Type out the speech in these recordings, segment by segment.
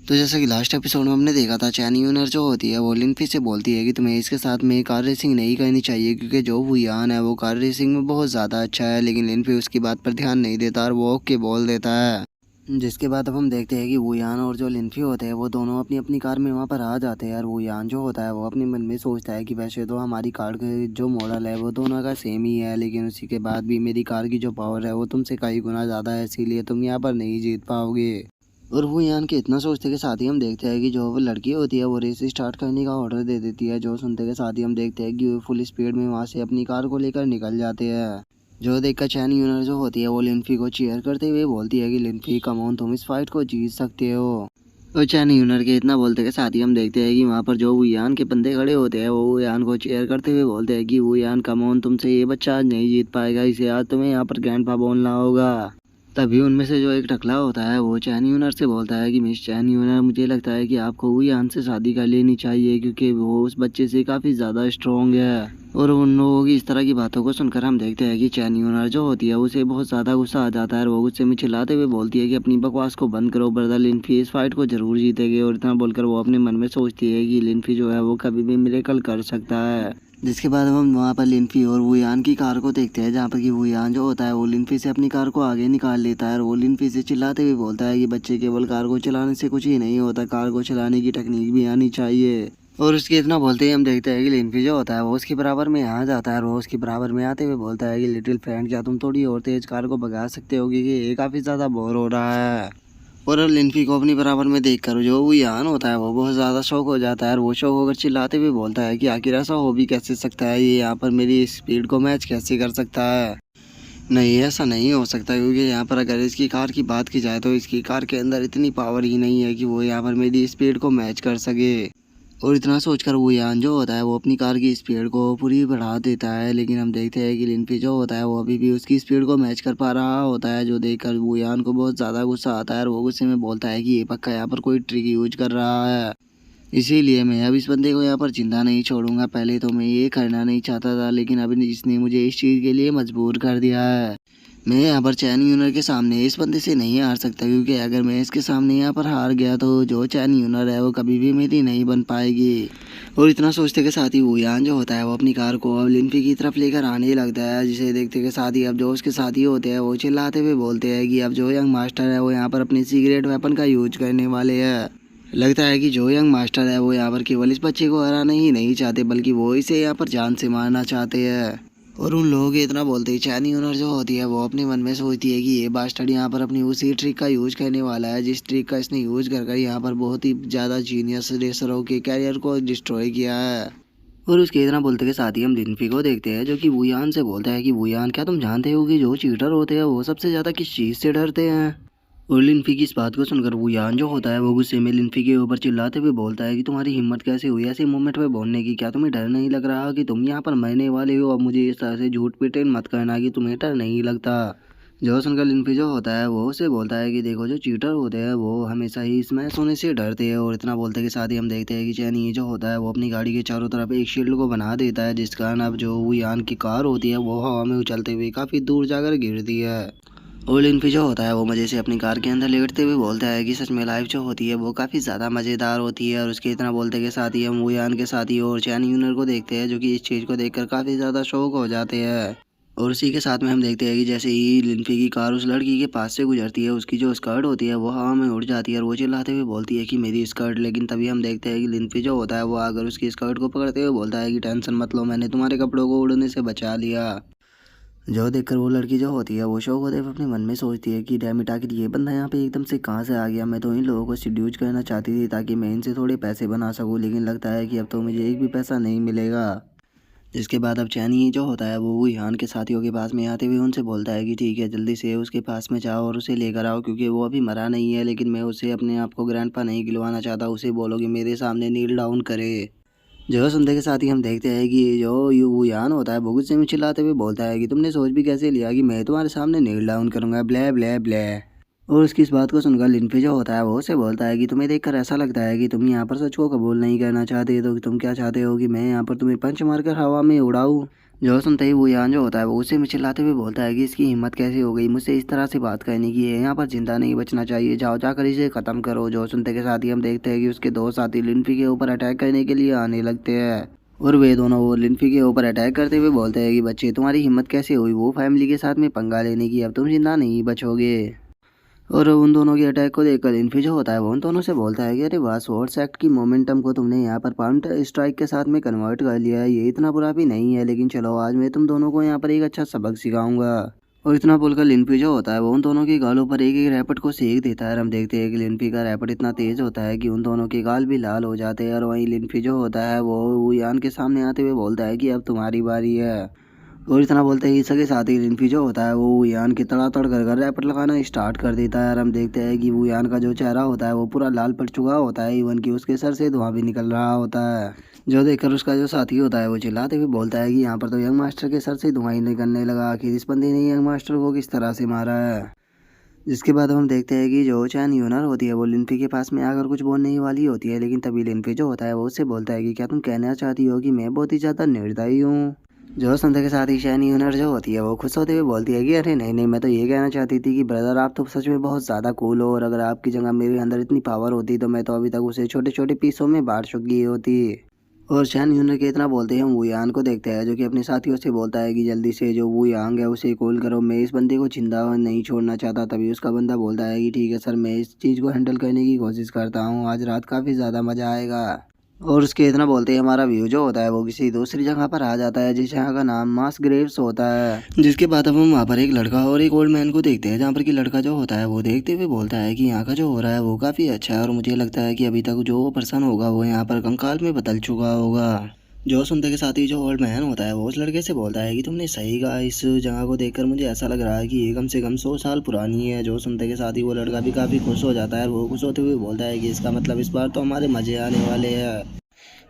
तो जैसा कि लास्ट एपिसोड में हमने देखा था, चैन यूनर जो होती है वो लिनफी से बोलती है कि तुम्हें इसके साथ में कार रेसिंग नहीं करनी चाहिए, क्योंकि जो वुयान है वो कार रेसिंग में बहुत ज़्यादा अच्छा है। लेकिन लिनफी उसकी बात पर ध्यान नहीं देता और वो ओके बोल देता है। जिसके बाद अब हम देखते हैं कि वुयान और जो लिनफी होते हैं वो दोनों अपनी अपनी कार में वहाँ पर आ जाते हैं। और वुयान जो होता है वो अपने मन में सोचता है कि वैसे तो हमारी कार के जो मॉडल है वो दोनों का सेम ही है, लेकिन उसी के बाद भी मेरी कार की जो पावर है वो तुमसे कई गुना ज़्यादा है, इसीलिए तुम यहाँ पर नहीं जीत पाओगे। और वो यान के इतना सोचते के साथ ही हम देखते हैं कि जो वो लड़की होती है वो रेस स्टार्ट करने का ऑर्डर दे देती है। जो सुनते के साथ ही हम देखते हैं कि वो फुल स्पीड में वहाँ से अपनी कार को लेकर निकल जाते हैं। जो देखकर चैन यूनर जो होती है वो लिनफी को चीयर करते हुए बोलती है कि लिनफी कम ऑन, तुम इस फाइट को जीत सकते हो। और चैन यूनर के इतना बोलते के साथ ही हम देखते हैं कि वहाँ पर जो वुयान के बंदे खड़े होते हैं वो वुयान को चीयर करते हुए बोलते हैं कि वुयान कम ऑन, तुमसे ये बच्चा आज नहीं जीत पाएगा, इसे आज तुम्हें यहाँ पर ग्रैंडपा बोलना होगा। तभी उनमें से जो एक टकला होता है वो चैन यूनर से बोलता है कि मिस चैन यूनर, मुझे लगता है कि आपको वुयान से शादी कर लेनी चाहिए, क्योंकि वो उस बच्चे से काफ़ी ज़्यादा स्ट्रॉन्ग है। और उन लोगों की इस तरह की बातों को सुनकर हम देखते हैं कि चैन यूनर जो होती है उसे बहुत ज़्यादा गुस्सा आ जाता है और वो गुस्से में चिल्लाते हुए बोलती है कि अपनी बकवास को बंद करो, ब्रदर लिनफी इस फाइट को जरूर जीतेगी। और इतना बोलकर वो अपने मन में सोचती है कि लिनफी जो है वो कभी भी मिरेकल कर सकता है। जिसके बाद हम वहाँ पर लिनफी और वुयान की कार को देखते हैं, जहाँ पर कि वुयान जो होता है वो लिनफी से अपनी कार को आगे निकाल लेता है और वो लिनफी से चिल्लाते हुए बोलता है कि बच्चे केवल कार को चलाने से कुछ ही नहीं होता, कार को चलाने की टेक्निक भी आनी चाहिए। और उसके इतना बोलते ही हम देखते हैं कि लिनफी जो होता है वो उसके बराबर में आ जाता है और वो उसके बराबर में आते हुए बोलता है कि लिटिल फ्रेंड, क्या तुम थोड़ी और तेज कार को भगा सकते हो, क्योंकि ये काफ़ी ज़्यादा बोर हो रहा है। और लिनफी को अपनी बराबर में देखकर जो वुयान होता है वो बहुत ज़्यादा शौक हो जाता है और वो शौक होकर चिल्लाते हुए बोलता है कि आखिर ऐसा हो भी कैसे सकता है, ये यहाँ पर मेरी स्पीड को मैच कैसे कर सकता है। नहीं, ऐसा नहीं हो सकता, क्योंकि यहाँ पर अगर इसकी कार की बात की जाए तो इसकी कार के अंदर इतनी पावर ही नहीं है कि वो यहाँ पर मेरी स्पीड को मैच कर सके। और इतना सोचकर वो यान जो होता है वो अपनी कार की स्पीड को पूरी बढ़ा देता है। लेकिन हम देखते हैं कि लिनफी जो होता है वो अभी भी उसकी स्पीड को मैच कर पा रहा होता है, जो देखकर वो यान को बहुत ज़्यादा गुस्सा आता है और वो गुस्से में बोलता है कि ये पक्का यहाँ पर कोई ट्रिक यूज कर रहा है, इसीलिए मैं अब इस बंदे को यहाँ पर जिंदा नहीं छोड़ूंगा। पहले तो मैं ये करना नहीं चाहता था, लेकिन अब इसने मुझे इस चीज़ के लिए मजबूर कर दिया है। मैं यहाँ पर चैन यूनर के सामने इस बंदे से नहीं हार सकता, क्योंकि अगर मैं इसके सामने यहाँ पर हार गया तो जो चैन यूनर है वो कभी भी मेरी नहीं बन पाएगी। और इतना सोचते के साथ ही वुयान जो होता है वो अपनी कार को अब लिनफी की तरफ लेकर आने लगता है, जिसे देखते के साथ ही अब जो उसके साथी होते हैं वो चिल्लाते हुए बोलते हैं कि अब जो यंग मास्टर है वो यहाँ पर अपने सीक्रेट वेपन का यूज करने वाले हैं। लगता है कि जो यंग मास्टर है वो यहाँ पर केवल इस बच्चे को हराना ही नहीं चाहते, बल्कि वो इसे यहाँ पर जान से मारना चाहते हैं। और उन लोगों के इतना बोलते ही चैन यूनर जो होती है वो अपने मन में सोचती है कि ये बास्टर्ड यहाँ पर अपनी उसी ट्रिक का यूज करने वाला है, जिस ट्रिक का इसने यूज कर कर यहाँ पर बहुत ही ज़्यादा जीनियस रेसरों के कैरियर को डिस्ट्रॉय किया है। और उसके इतना बोलते के साथ ही हम लिनफी को देखते हैं, जो कि वुयान से बोलता है कि वुयान, क्या तुम जानते हो कि जो चीटर होते हैं वो सबसे ज़्यादा किस चीज़ से डरते हैं। और लिनफी की इस बात को सुनकर वुयान जो होता है वो गुस्से में लिनफी के ऊपर चिल्लाते हुए बोलता है कि तुम्हारी हिम्मत कैसे हुई ऐसे मोमेंट में बोलने की, क्या तुम्हें डर नहीं लग रहा कि तुम यहाँ पर मरने वाले हो। अब मुझे इस तरह से झूठ पिटेन मत करना कि तुम्हें डर नहीं लगता। जो सुनकर लिनफी जो होता है वो उसे बोलता है कि देखो, जो चीटर होते हैं वो हमेशा ही स्मैश होने से डरते हैं। और इतना बोलते के साथ ही हम देखते हैं कि चैनी जो होता है वो अपनी गाड़ी के चारों तरफ एक शील्ड को बना देता है, जिस कारण अब जो वुयान की कार होती है वो हवा में उछलते हुए काफ़ी दूर जाकर गिरती है। और लिनफी जो होता है वो मज़े से अपनी कार के अंदर लेटते हुए बोलता है कि सच में लाइफ जो होती है वो काफ़ी ज़्यादा मज़ेदार होती है। और उसके इतना बोलते के साथ ही हम वुयान के साथ ही और चैन यूनर को देखते हैं, जो कि इस चीज़ को देखकर काफ़ी ज़्यादा शौक हो जाते हैं। और उसी के साथ में हम देखते हैं कि जैसे ही लिनफी की कार उस लड़की के पास से गुजरती है, उसकी जो स्कर्ट होती है वो हवा में उड़ जाती है और वो चिल्लाते हुए बोलती है कि मेरी स्कर्ट। लेकिन तभी हम देखते हैं कि लिनफी जो होता है वो आकर उसकी स्कर्ट को पकड़ते हुए बोलता है कि टेंशन मत लो, मैंने तुम्हारे कपड़ों को उड़ने से बचा लिया। जो देखकर वो लड़की जो होती है वो शौक होते हुए अपने मन में सोचती है कि डैम इट, आखिर ये बंदा यहाँ पे एकदम से कहाँ से आ गया। मैं तो इन लोगों को सिड्यूज करना चाहती थी ताकि मैं इनसे थोड़े पैसे बना सकूँ, लेकिन लगता है कि अब तो मुझे एक भी पैसा नहीं मिलेगा। जिसके बाद अब चैनी जो होता है वो वुयान के साथियों के पास में आते हुए उनसे बोलता है कि ठीक है, जल्दी से उसके पास में जाओ और उसे लेकर आओ, क्योंकि वो अभी मरा नहीं है। लेकिन मैं उसे अपने आप को ग्रैंडपा नहीं गिलवाना चाहता, उसे बोलो कि मेरे सामने नील डाउन करे। जो सुनते के साथ ही हम देखते हैं कि जो वुयान होता है वो गुस्से में चिल्लाते हुए बोलता है कि तुमने सोच भी कैसे लिया कि मैं तुम्हारे सामने नील डाउन करूंगा, ब्ले ब्ले ब्ले। और उसकी इस बात को सुनकर लिनफी जो होता है वो उसे बोलता है कि तुम्हें देखकर ऐसा लगता है कि तुम यहाँ पर सच को कबूल नहीं करना चाहते, तो तुम क्या चाहते हो कि मैं यहाँ पर तुम्हें पंच मारकर हवा में उड़ाऊँ। जो सुनते ही वुयान जो होता है वो उसे में चिल्लाते हुए बोलता है कि इसकी हिम्मत कैसे हो गई मुझसे इस तरह से बात करने की है, यहाँ पर जिंदा नहीं बचना चाहिए, जाओ जाकर इसे खत्म करो। जो सुनते के साथ ही हम देखते हैं कि उसके दो साथी लिनफी के ऊपर अटैक करने के लिए आने लगते हैं और वे दोनों वो लिनफी के ऊपर अटैक करते हुए बोलते हैं कि बच्चे तुम्हारी हिम्मत कैसे हुई वो फैमिली के साथ में पंगा लेने की, अब तुम जिंदा नहीं बचोगे। और उन दोनों के अटैक को देखकर इन्फी जो होता है वो उन दोनों से बोलता है कि अरे वाह, स्वॉर्ड एक्ट की मोमेंटम को तुमने यहाँ पर काउंटर स्ट्राइक के साथ में कन्वर्ट कर लिया है, ये इतना बुरा भी नहीं है, लेकिन चलो आज मैं तुम दोनों को यहाँ पर एक अच्छा सबक सिखाऊंगा। और इतना बोलकर लिनफी जो होता है वो उन दोनों के गालों पर एक एक रैपट को सेक देता है और हम देखते हैं कि लिनफी का रैपट इतना तेज होता है कि उन दोनों के गाल भी लाल हो जाते हैं। और वहीं लिनफी जो होता है वो यान के सामने आते हुए बोलता है कि अब तुम्हारी बारी है। और इतना बोलते ही सके साथ ही लिनफी जो होता है वो यान की तड़ातड़ कर रैपट लगाना स्टार्ट कर देता है और हम देखते हैं कि वो यान का जो चेहरा होता है वो पूरा लाल पड़ चुका होता है, इवन कि उसके सर से धुआं भी निकल रहा होता है। जो देखकर उसका जो साथी होता है वो चिल्लाते हुए बोलता है कि यहाँ पर तो यंग मास्टर के सर से धुआं ही निकलने लगा, आखिर इस बंदे ने यंग मास्टर को किस तरह से मारा है। जिसके बाद हम देखते हैं कि जो चैन यूनर होती है वो लिनफी के पास में आकर कुछ बोलने ही वाली होती है, लेकिन तभी लिनफी जो होता है वो उससे बोलता है कि क्या तुम कहना चाहती हो कि मैं बहुत ही ज़्यादा निर्दयी हूँ। जो सुनते के साथ ही शैनी यूनर जो होती है वो खुश होते हुए बोलती है कि अरे नहीं नहीं, मैं तो ये कहना चाहती थी कि ब्रदर आप तो सच में बहुत ज़्यादा कूल हो, और अगर आपकी जगह मेरे अंदर इतनी पावर होती तो मैं तो अभी तक उसे छोटे छोटे पीसों में बांट चुकी होती। और शैन यूनर के इतना बोलते हैं हम वुयान को देखते हैं जो कि अपने साथियों से बोलता है कि जल्दी से जो वुयांग है उसे कॉल करो, मैं इस बंदे को जिंदा नहीं छोड़ना चाहता। तभी उसका बंदा बोलता है कि ठीक है सर, मैं इस चीज़ को हैंडल करने की कोशिश करता हूँ, आज रात काफ़ी ज़्यादा मज़ा आएगा। और उसके इतना बोलते ही हमारा व्यू जो होता है वो किसी दूसरी जगह पर आ जाता है जिस जगह का नाम मास ग्रेव्स होता है। जिसके बाद अब हम वहाँ पर एक लड़का और एक ओल्ड मैन को देखते हैं, जहाँ पर कि लड़का जो होता है वो देखते हुए बोलता है कि यहाँ का जो हो रहा है वो काफ़ी अच्छा है और मुझे लगता है कि अभी तक जो पर्सन होगा वो यहाँ पर कंकाल में बदल चुका होगा। जो सुनते के साथ ही जो ओल्ड मैन होता है वो उस लड़के से बोलता है कि तुमने सही कहा, इस जगह को देखकर मुझे ऐसा लग रहा है कि ये कम से कम 100 साल पुरानी है। जो सुनते के साथ ही वो लड़का भी काफ़ी खुश हो जाता है और वो खुश होते हुए बोलता है कि इसका मतलब इस बार तो हमारे मज़े आने वाले हैं।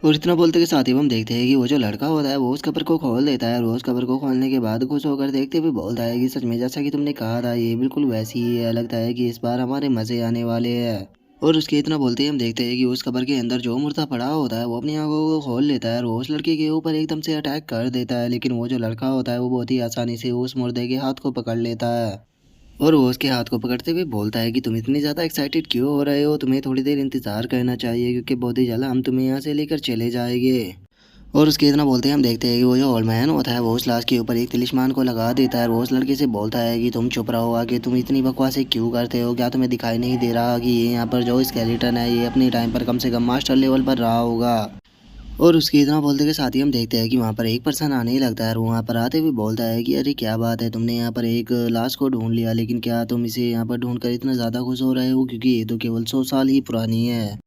और इतना बोलते के साथ ही हम देखते हैं कि वो जो लड़का होता है वो उस कब्र को खोल देता है और वो उस कब्र को खोलने के बाद खुश होकर देखते हुए बोलता है कि सच में जैसा कि तुमने कहा था ये बिल्कुल वैसी ही है, लगता है कि इस बार हमारे मज़े आने वाले हैं। और उसके इतना बोलते ही हम देखते हैं कि उस कब्र के अंदर जो मुर्दा पड़ा होता है वो अपनी आंखों को खोल लेता है और वो उस लड़के के ऊपर एकदम से अटैक कर देता है, लेकिन वो जो लड़का होता है वो बहुत ही आसानी से उस मुर्दे के हाथ को पकड़ लेता है। और वो उसके हाथ को पकड़ते हुए बोलता है कि तुम इतनी ज़्यादा एक्साइटेड क्यों हो रहे हो, तुम्हें थोड़ी देर इंतज़ार करना चाहिए क्योंकि बहुत ही जल्द हम तुम्हें यहाँ से लेकर चले जाएंगे। और उसके इतना बोलते हैं हम देखते हैं कि वो जो ओल्ड मैन होता है वो उस लाश के ऊपर एक तिलिस्मान को लगा देता है और वो उस लड़के से बोलता है कि तुम चुप रहो, आगे तुम इतनी बकवासें क्यों करते हो, क्या तुम्हें दिखाई नहीं दे रहा कि ये यहाँ पर जो स्केलेटन है ये अपने टाइम पर कम से कम मास्टर लेवल पर रहा होगा। और उसके इतना बोलते के साथ ही हम देखते हैं कि वहाँ पर एक पर्सन आने ही लगता है और वहाँ पर आते हुए बोलता है कि अरे क्या बात है, तुमने यहाँ पर एक लाश को ढूंढ लिया, लेकिन क्या तुम इसे यहाँ पर ढूंढ कर इतना ज़्यादा खुश हो रहे हो क्योंकि ये तो केवल 100 साल ही पुरानी है।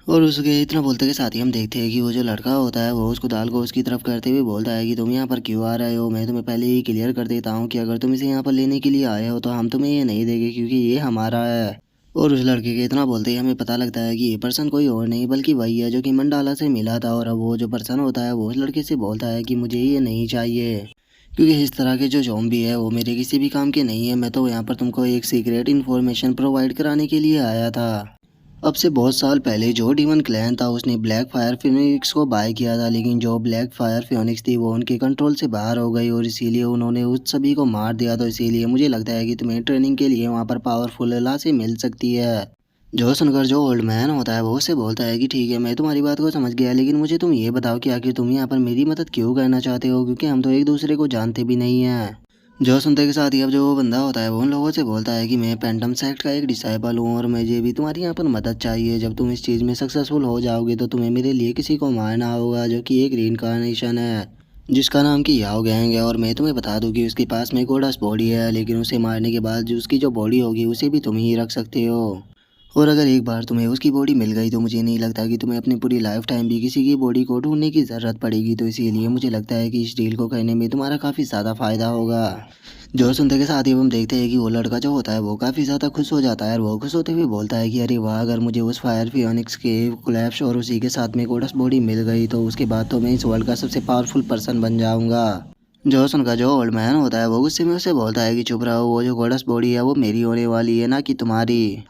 और उसके इतना बोलते के साथ ही हम देखते हैं कि वो जो लड़का होता है वो उसको दाल को उसकी तरफ करते हुए बोलता है कि तुम यहाँ पर क्यों आ रहे हो, मैं तुम्हें पहले ही क्लियर कर देता हूँ कि अगर तुम इसे यहाँ पर लेने के लिए आए हो तो हम तुम्हें ये नहीं देंगे क्योंकि ये हमारा है। और उस लड़के के इतना बोलते ही हमें पता लगता है कि ये पर्सन कोई और नहीं बल्कि वही है जो कि मंडाला से मिला था। और अब वो जो पर्सन होता है वो उस लड़के से बोलता है कि मुझे ये नहीं चाहिए क्योंकि इस तरह के जो ज़ॉम्बी है वो मेरे किसी भी काम के नहीं है, मैं तो यहाँ पर तुमको एक सीक्रेट इन्फॉर्मेशन प्रोवाइड कराने के लिए आया था। अब से बहुत साल पहले जो डीमन क्लैन था उसने ब्लैक फायर फिनिक्स को बाय किया था, लेकिन जो ब्लैक फायर फिनिक्स थी वो उनके कंट्रोल से बाहर हो गई और इसीलिए उन्होंने उस सभी को मार दिया। तो इसीलिए मुझे लगता है कि तुम्हें ट्रेनिंग के लिए वहाँ पर पावरफुल लाशें मिल सकती है। जो सुनकर जो ओल्ड मैन होता है वो उससे बोलता है कि ठीक है मैं तुम्हारी बात को समझ गया, लेकिन मुझे तुम ये बताओ कि आखिर तुम यहाँ पर मेरी मदद क्यों करना चाहते हो, क्योंकि हम तो एक दूसरे को जानते भी नहीं हैं। जो सुनते के साथ ही अब जो वो बंदा होता है वो उन लोगों से बोलता है कि मैं पेंटम सेक्ट का एक डिसाइबल हूँ और मुझे भी तुम्हारी यहाँ पर मदद चाहिए। जब तुम इस चीज़ में सक्सेसफुल हो जाओगे तो तुम्हें मेरे लिए किसी को मारना होगा जो कि एक रीइंकार्नेशन है जिसका नाम कि याओ गैंग है। और मैं तुम्हें बता दूं कि उसके पास में गोडास बॉडी है, लेकिन उसे मारने के बाद जो उसकी जो बॉडी होगी उसे भी तुम ही रख सकते हो। और अगर एक बार तुम्हें उसकी बॉडी मिल गई तो मुझे नहीं लगता कि तुम्हें अपनी पूरी लाइफ टाइम भी किसी की बॉडी को ढूंढने की ज़रूरत पड़ेगी। तो इसीलिए मुझे लगता है कि इस डील को करने में तुम्हारा काफ़ी ज़्यादा फ़ायदा होगा। जो सुनते के साथ ही हम देखते हैं कि वो लड़का जो होता है वो काफ़ी ज़्यादा खुश हो जाता है और वो खुश होते हुए बोलता है कि अरे वाह, अगर मुझे उस फायर फियोनिक्स के कोलैप्स और उसी के साथ में गोडस बॉडी मिल गई तो उसके बाद तो मैं इस वर्ल्ड का सबसे पावरफुल पर्सन बन जाऊंगा। जो सुनकर जो ओल्ड मैन होता है वो गुस्से में उसे बोलता है कि चुप रहो, वो जो गोडस बॉडी है वो मेरी होने वाली है ना कि तुम्हारी।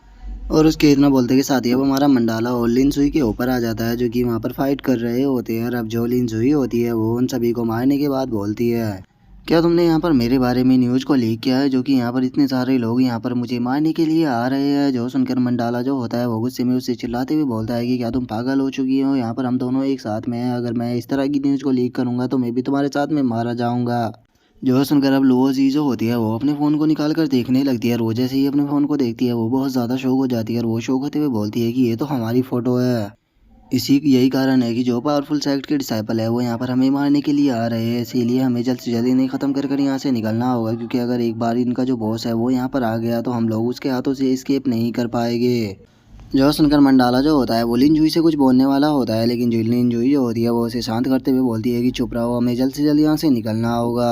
और उसके इतना बोलते के साथ ही अब हमारा मंडाला और लिन सुई के ऊपर आ जाता है, जो कि वहाँ पर फाइट कर रहे होते हैं। और अब जो लिन सुई होती है वो उन सभी को मारने के बाद बोलती है, क्या तुमने यहाँ पर मेरे बारे में न्यूज़ को लीक किया है, जो कि यहाँ पर इतने सारे लोग यहाँ पर मुझे मारने के लिए आ रहे हैं। जो सुनकर मंडाला जो होता है वो गुस्से में उससे चिल्लाते हुए बोलता है कि क्या तुम पागल हो चुकी हो, यहाँ पर हम दोनों एक साथ में हैं, अगर मैं इस तरह की न्यूज़ को लीक करूँगा तो मैं भी तुम्हारे साथ में मारा जाऊँगा। जो सुनकर अब लुओज़ी जो होती है वो अपने फ़ोन को निकाल कर देखने लगती है, और वो जैसे ही अपने फ़ोन को देखती है वो बहुत ज़्यादा शॉक हो जाती है, और वो शॉक होते हुए बोलती है कि ये तो हमारी फ़ोटो है। यही कारण है कि जो पावरफुल सेक्ट के डिसाइपल है वो यहाँ पर हमें मारने के लिए आ रहे हैं, इसीलिए हमें जल्द से जल्द इन्हें ख़त्म कर कर यहाँ से निकलना होगा, क्योंकि अगर एक बार इनका जो बॉस है वो यहाँ पर आ गया तो हम लोग उसके हाथों से एस्केप नहीं कर पाएंगे। जो सुनकर मंडाला जो होता है वो लिनजुई से कुछ बोलने वाला होता है, लेकिन जो लिनजुई जो होती है वो उसे शांत करते हुए बोलती है कि चुप रहो, हमें जल्द से जल्द यहाँ से निकलना होगा।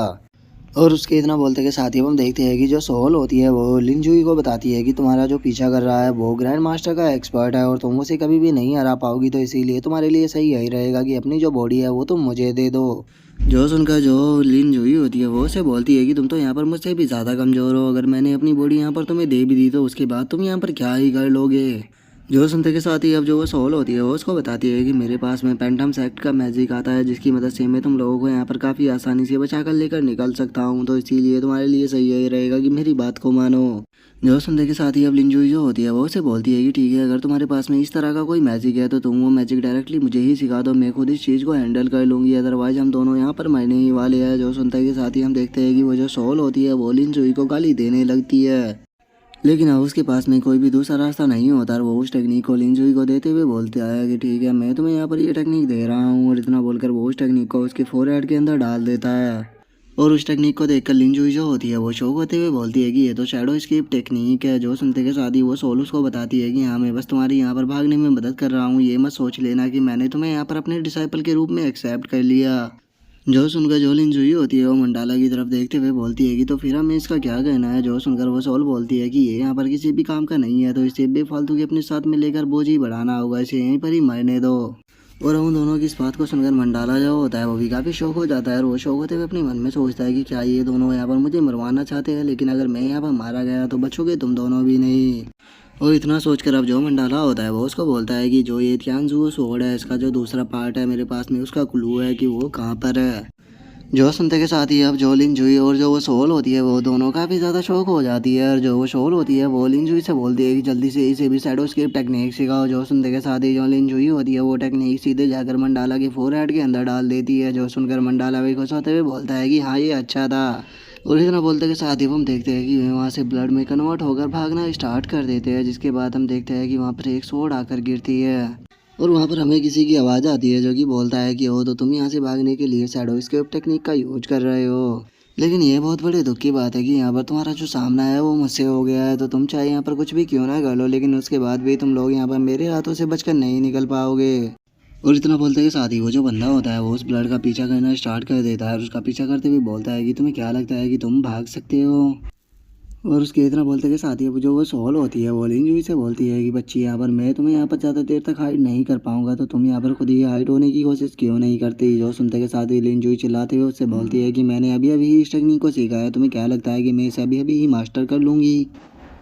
और उसके इतना बोलते के साथ ही हम देखते हैं कि जो सोल होती है वो लिनजुई को बताती है कि तुम्हारा जो पीछा कर रहा है वो ग्रैंड मास्टर का एक्सपर्ट है, और तुम उसे कभी भी नहीं हरा पाओगी, तो इसीलिए तुम्हारे लिए सही यही रहेगा कि अपनी जो बॉडी है वो तुम मुझे दे दो। जो सुनकर जो लिनजुई होती है वो उसे बोलती है कि तुम तो यहाँ पर मुझसे भी ज़्यादा कमज़ोर हो, अगर मैंने अपनी बॉडी यहाँ पर तुम्हें दे भी दी तो उसके बाद तुम यहाँ पर क्या ही कर लोगे। जो सुनते के साथ ही अब जो वो सोल होती है वो उसको बताती है कि मेरे पास में पेंटम सेक्ट का मैजिक आता है, जिसकी मदद से मैं तुम लोगों को यहाँ पर काफ़ी आसानी से बचा कर लेकर निकल सकता हूँ, तो इसीलिए तुम्हारे लिए सही यही रहेगा कि मेरी बात को मानो। जो सुनते के साथ ही अब लिनजुई जो होती है वो उसे बोलती है कि ठीक है, अगर तुम्हारे पास में इस तरह का कोई मैजिक है तो तुम वो मैजिक डायरेक्टली मुझे ही सिखा दो, मैं खुद इस चीज़ को हैंडल कर लूँगी, अदरवाइज हम दोनों यहाँ पर मरने ही वाले हैं। जो सुनते के साथ ही हम देखते हैं कि वो जो सोल होती है वो लिनजुई को गाली देने लगती है, लेकिन अब उसके पास में कोई भी दूसरा रास्ता नहीं होता, और वो उस टेक्निक को लिनजुई को देते हुए बोलते है कि ठीक है, मैं तुम्हें यहाँ पर ये टेक्निक दे रहा हूँ, और इतना बोलकर वो उस टेक्निक को उसके फोरहेड के अंदर डाल देता है। और उस टेक्निक को देखकर लिनजुई जो होती है वो शौक होते हुए बोलती है कि ये तो शैडो एस्केप टेक्निक है। जो सुनते के साथ ही वो सोलुस को बताती है कि हाँ, मैं बस तुम्हारी यहाँ पर भागने में मदद कर रहा हूँ, ये मत सोच लेना कि मैंने तुम्हें यहाँ पर अपने डिसाइपल के रूप में एक्सेप्ट कर लिया। जो सुनकर जो लिनजुई होती है वो मंडाला की तरफ देखते हुए बोलती है कि तो फिर हमें इसका क्या कहना है। जो सुनकर वो सोल बोलती है कि ये यहाँ पर किसी भी काम का नहीं है, तो इसे बेफालतू के अपने साथ में लेकर बोझ ही बढ़ाना होगा, इसे यहीं पर ही मरने दो। और उन दोनों की इस बात को सुनकर मंडाला जो होता है वो भी काफ़ी शौक हो जाता है, और वो शौक होते हुए अपने मन में सोचता है कि क्या ये दोनों यहाँ पर मुझे मरवाना चाहते हैं, लेकिन अगर मैं यहाँ पर मारा गया तो बचोगे तुम दोनों भी नहीं। और इतना सोचकर अब जो मंडाला होता है वो उसको बोलता है कि जो ये थियानजू स्वॉर्ड है इसका जो दूसरा पार्ट है मेरे पास में उसका क्लू है कि वो कहाँ पर है। जो सुनते के साथ ही अब जो लिनजुई और जो वो सोल होती है वो दोनों काफ़ी ज़्यादा शौक हो जाती है, और जो वो सोल होती है वो लिनजुई से बोलती है कि जल्दी से इसे भी शैडो स्केप टेक्निक सिखाओ। जो सुनते के साथ ही जो लिनजुई होती है वो टेक्निक सीधे जाकर मंडाला के फोरहेड के अंदर डाल देती है। जो सुनकर मंडाला भी खुश होते हुए बोलता है कि हाँ, ये अच्छा था। और इतना बोलते के साथ ही हम देखते हैं कि वहाँ से ब्लड में कन्वर्ट होकर भागना स्टार्ट कर देते हैं, जिसके बाद हम देखते हैं कि वहाँ पर एक स्वॉर्ड आकर गिरती है, और वहाँ पर हमें किसी की आवाज़ आती है जो कि बोलता है कि ओ, तो तुम यहाँ से भागने के लिए शैडो एस्केप टेक्निक का यूज कर रहे हो। लेकिन ये बहुत बड़े दुख की बात है कि यहाँ पर तुम्हारा जो सामना है वो मुझसे हो गया है, तो तुम चाहे यहाँ पर कुछ भी क्यों ना कर लो, लेकिन उसके बाद भी तुम लोग यहाँ पर मेरे हाथों से बचकर नहीं निकल पाओगे। और इतना बोलते के साथ ही वो जो बंदा होता है वो उस ब्लड का पीछा करना स्टार्ट कर देता है, और उसका पीछा करते हुए बोलता है कि तुम्हें क्या लगता है कि तुम भाग सकते हो। और उसके इतना बोलते के साथ ही वो जो वो सोल होती है वो लिनजुई से बोलती है कि बच्ची, यहाँ पर मैं तुम्हें यहाँ पर ज़्यादा देर तक हाइड नहीं कर पाऊंगा, तो तुम यहाँ पर खुद ही हाइड होने की कोशिश क्यों नहीं करती। जो सुनते के साथ ही लिनजुई चिल्लाते हुए उससे बोलती है कि मैंने अभी अभी इस टेक्निक को सीखा है, तुम्हें क्या लगता है कि मैं इसे अभी अभी ही मास्टर कर लूँगी।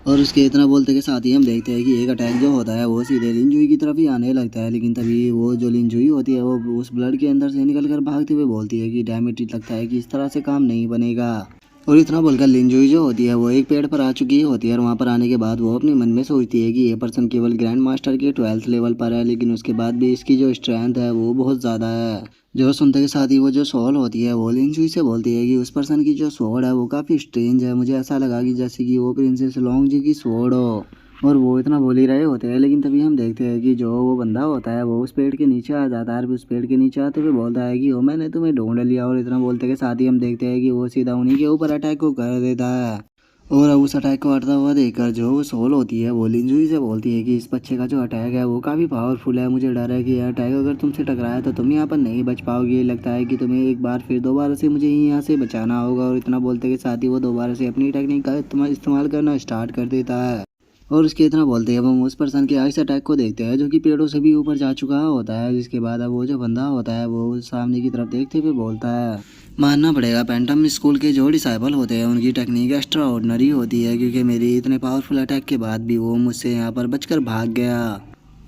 और उसके इतना बोलते के साथ ही हम देखते हैं कि एक अटैक जो होता है वो सीधे लिनजुई की तरफ ही आने लगता है, लेकिन तभी वो जो लिनजुई होती है वो उस ब्लड के अंदर से निकल कर भागते हुए बोलती है कि डैम इट, लगता है कि इस तरह से काम नहीं बनेगा। और इतना बोलकर लिनजुई जो होती है वो एक पेड़ पर आ चुकी होती है, और वहाँ पर आने के बाद वो अपने मन में सोचती है कि ये पर्सन केवल ग्रैंड मास्टर के 12th लेवल पर है, लेकिन उसके बाद भी इसकी जो स्ट्रेंथ है वो बहुत ज़्यादा है। जो सुनते के साथ ही वो जो सोल होती है वो लिनजुई से बोलती है कि उस पर्सन की जो स्वॉर्ड है वो काफ़ी स्ट्रेंज है, मुझे ऐसा लगा कि जैसे कि वो प्रिंसेस लोंगजी की स्वॉर्ड हो। और वो इतना बोल ही रहे होते हैं, लेकिन तभी हम देखते हैं कि जो वो बंदा होता है वो उस पेड़ के नीचे आ जाता है, और उस पेड़ के नीचे आते हुए बोलता है कि ओ, मैंने तुम्हें ढूंढ लिया। और इतना बोलते के साथ ही हम देखते हैं कि वो सीधा उन्हीं के ऊपर अटैक को कर देता है। और अब उस अटैक को हटता हुआ देखकर जो वो सोल होती है वो लिनजुई से बोलती है कि इस बच्चे का जो अटैक है वो काफ़ी पावरफुल है, मुझे डर है कि यह अटैक अगर तुमसे टकराया तो तुम यहाँ पर नहीं बच पाओगे, लगता है कि तुम्हें एक बार फिर दोबारा से मुझे ही यहाँ से बचाना होगा। और इतना बोलते के साथ ही वो दोबारा से अपनी टेक्निक का इस्तेमाल करना स्टार्ट कर देता है। और उसके इतना बोलते हैं अब हम उस पर्सन के आइस अटैक को देखते हैं जो कि पेड़ों से भी ऊपर जा चुका होता है। जिसके बाद अब वो जो बंदा होता है वो सामने की तरफ देखते हुए बोलता है, मानना पड़ेगा पेंटम स्कूल के जो डिसाइबल होते हैं उनकी टेक्निक एक्स्ट्रा ऑर्डिनरी होती है, क्योंकि मेरी इतने पावरफुल अटैक के बाद भी वो मुझसे यहाँ पर बचकर भाग गया।